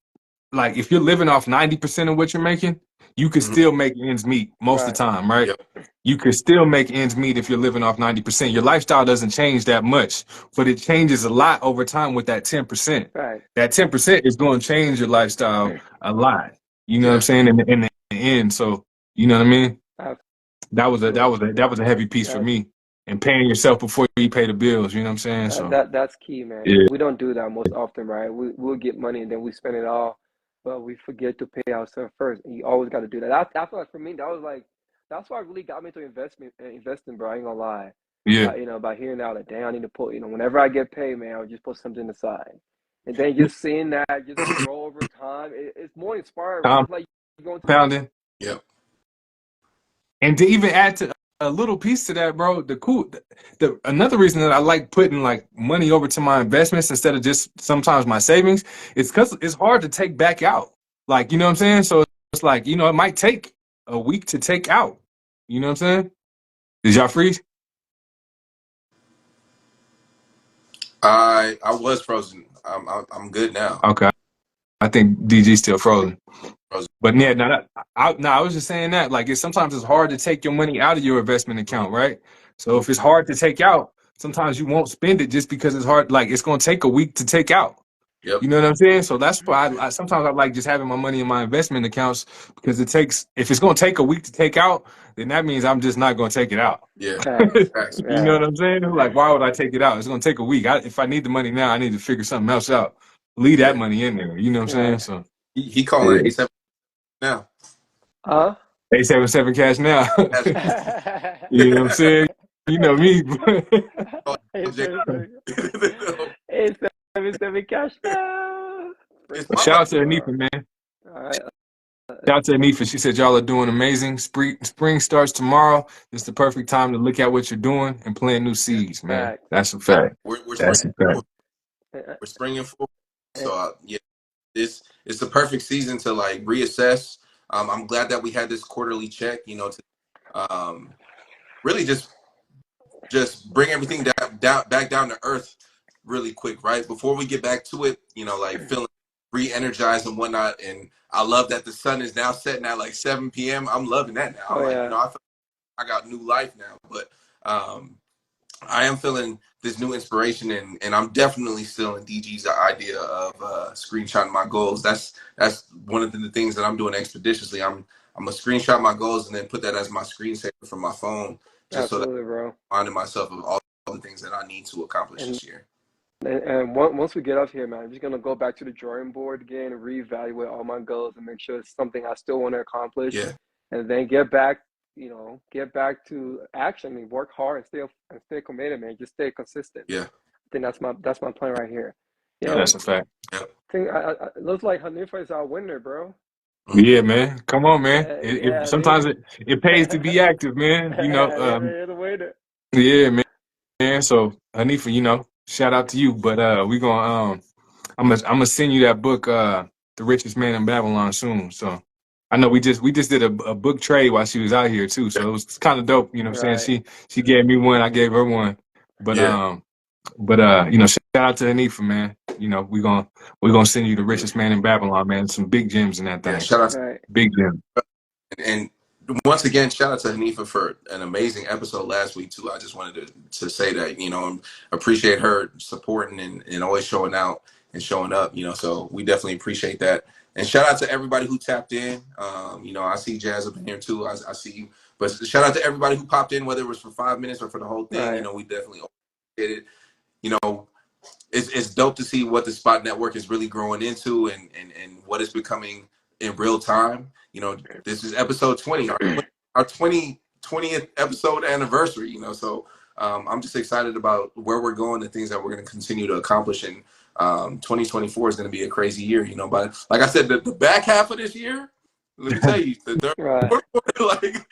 like if you're living off 90% of what you're making, you could Mhm. still make ends meet most of right, the time, right? Yep. You could still make ends meet if you're living off 90%. Your lifestyle doesn't change that much, but it changes a lot over time with that 10%. right. That 10% is going to change your lifestyle a lot. You know what I'm Yeah. saying? In the end. So, you know what I mean? Absolutely. That was a heavy piece for That, me. And paying yourself before you pay the bills, you know what I'm saying? So, that's key, man, because yeah. we don't do that most often, right? We'll get money and then we spend it all, but we forget to pay ourselves first. And you always got to do that. I feel like for me, that was like that's what really got me to investing, bro. I ain't gonna lie. Yeah. By hearing out that damn, I need to put, whenever I get paid, man, I'll just put something aside, and then just seeing that just grow over time, it's more inspiring, right? It's like you going to Compounding. Yep. And to even add to a little piece to that, bro, the another reason that I like putting like money over to my investments instead of just sometimes my savings is because it's hard to take back out. Like, you know what I'm saying? So it's like, it might take a week to take out. You know what I'm saying? Did y'all freeze? I was frozen. I'm good now. Okay. I think DG's still frozen. Frozen. But yeah, I was just saying that like sometimes it's hard to take your money out of your investment account, right? So if it's hard to take out, sometimes you won't spend it just because it's hard. Like it's going to take a week to take out. Yep. You know what I'm saying? So that's why I sometimes I like just having my money in my investment accounts because if it's going to take a week to take out, then that means I'm just not going to take it out. Yeah. facts. Facts. You know Yeah, what I'm saying? Like, why would I take it out? It's going to take a week. If I need the money now, I need to figure something else out. Leave that Yeah. money in there. You know what I'm saying? right. So He calling yeah. 87 now. Huh? 877 cash now. That's You know what I'm saying? You know me. It's Jake. it's 7 cash now. It's But my shout life. out to Anifa, man. All right. Shout out to Anifa. She said y'all are doing amazing. Spring starts tomorrow. It's the perfect time to look at what you're doing and plant new Yeah. seeds, man. Fact. That's a fact. We're springing That's a fact. forward. We're springing forward. So yeah, it's the perfect season to like reassess. I'm glad that we had this quarterly check. To really just bring everything back down to earth really quick, right? Before we get back to it, like feeling re-energized and whatnot. And I love that the sun is now setting at like 7 p.m. I'm loving that now. Oh I'm like, yeah, I feel like I got new life now. But I am feeling this new inspiration, and I'm definitely still in DG's idea of screenshotting my goals. That's one of the things that I'm doing expeditiously. I'm gonna screenshot my goals and then put that as my screensaver from my phone, just so that absolutely, bro. I'm reminding myself of all the things that I need to accomplish And this year. once we get off here, man, I'm just gonna go back to the drawing board again and reevaluate all my goals and make sure it's something I still want to accomplish, Yeah, and then get back, get back to action and work hard and stay committed, man. Just stay consistent. yeah, I think that's my plan right here. yep, Yeah, That's a fact. yep. I think it looks like Hanifa is our winner, bro. Mhm. Yeah, man. Come on, man. Yeah, Sometimes it pays to be active, man. you're the winner. Yeah, man. So Hanifa, shout out to you. But we gonna I'm gonna send you that book, The Richest Man in Babylon soon. So I know we just did a book trade while she was out here too. So it was kind of dope, you know what I'm Right. saying? She gave me one, I gave her one. But Yeah, shout out to Hanifa, man. We're gonna send you The Richest Man in Babylon, man. Some big gems in that yeah. thing. Shout out Right. Big gems. and once again, shout out to Hanifa for an amazing episode last week too. I just wanted to say that, appreciate her supporting and always showing out and showing up, so we definitely appreciate that. And shout out to everybody who tapped in. I see Jazz up in here too. I see you. But shout out to everybody who popped in, whether it was for 5 minutes or for the whole thing. Right. We definitely appreciate it. It's dope to see what the Spot Network is really growing into and what it's becoming in real time. This is episode 20. our 20th episode anniversary. You know, so I'm just excited about where we're going, the things that we're going to continue to accomplish, and 2024 is going to be a crazy year. You know, but like I said, the back half of this year, let me tell you, the third, Right. fourth quarter, like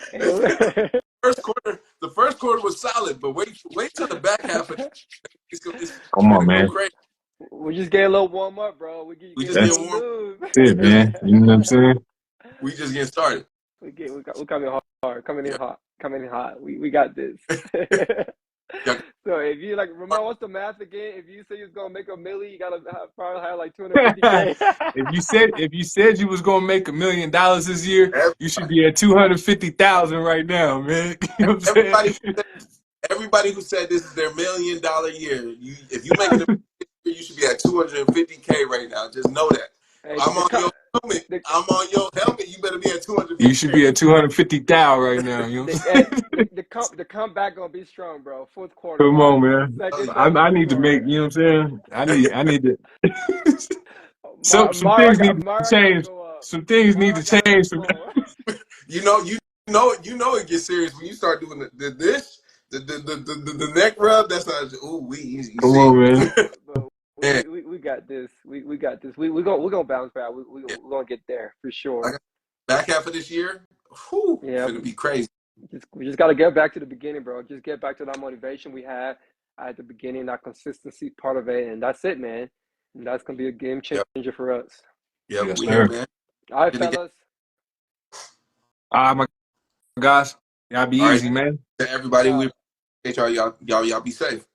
the first quarter was solid, but wait till the back half of it's Come on, gonna go man. crazy. We just get a little warm up, bro. We We get just a That's getting little warm. loose. it, man. You know what I'm saying? We just getting started. We coming hard, coming in Yeah. hot, coming in hot. We got this. Yeah. So if you like, Ramon, what's the math again? If you say you're gonna make $1 million, you gotta probably have like 250K. If you said you was gonna make $1 million this year, you should Everybody, be at 250,000 right now, man. You know what I'm everybody, saying? everybody who said this is their $1 million year, if you making a year, you should be at 250K right now. Just know that. Hey, I'm on your helmet. the, I'm on your helmet. You better be at You should 250K. be at 250,000 right now. You know what I'm saying? the comeback gonna be strong, bro. Fourth quarter, Come watch. on, man. Second, third, I fourth need to make. quarter. You know what I'm saying? I need to. Some Mara, things need to Mara gotta change. go up. Some things need to Mara gotta change. explode. You know it gets serious when you start doing the neck rub. That's not. Ooh, you Come see. on, man. But Man, we got this. We got this. We're gonna bounce back. yeah. We're gonna get there for sure. Like back half of this year, whew, Yeah, finna be crazy. we just gotta get back to the beginning, bro. Just get back to that motivation we had at the beginning, that consistency part of it, and that's it, man. And that's gonna be a game Yep, changer for us. yep, Yes, we here, sir. man. All right, In the game. fellas. My guys, y'all be All right, easy, man. to everybody, we Yeah. appreciate y'all. Y'all be safe.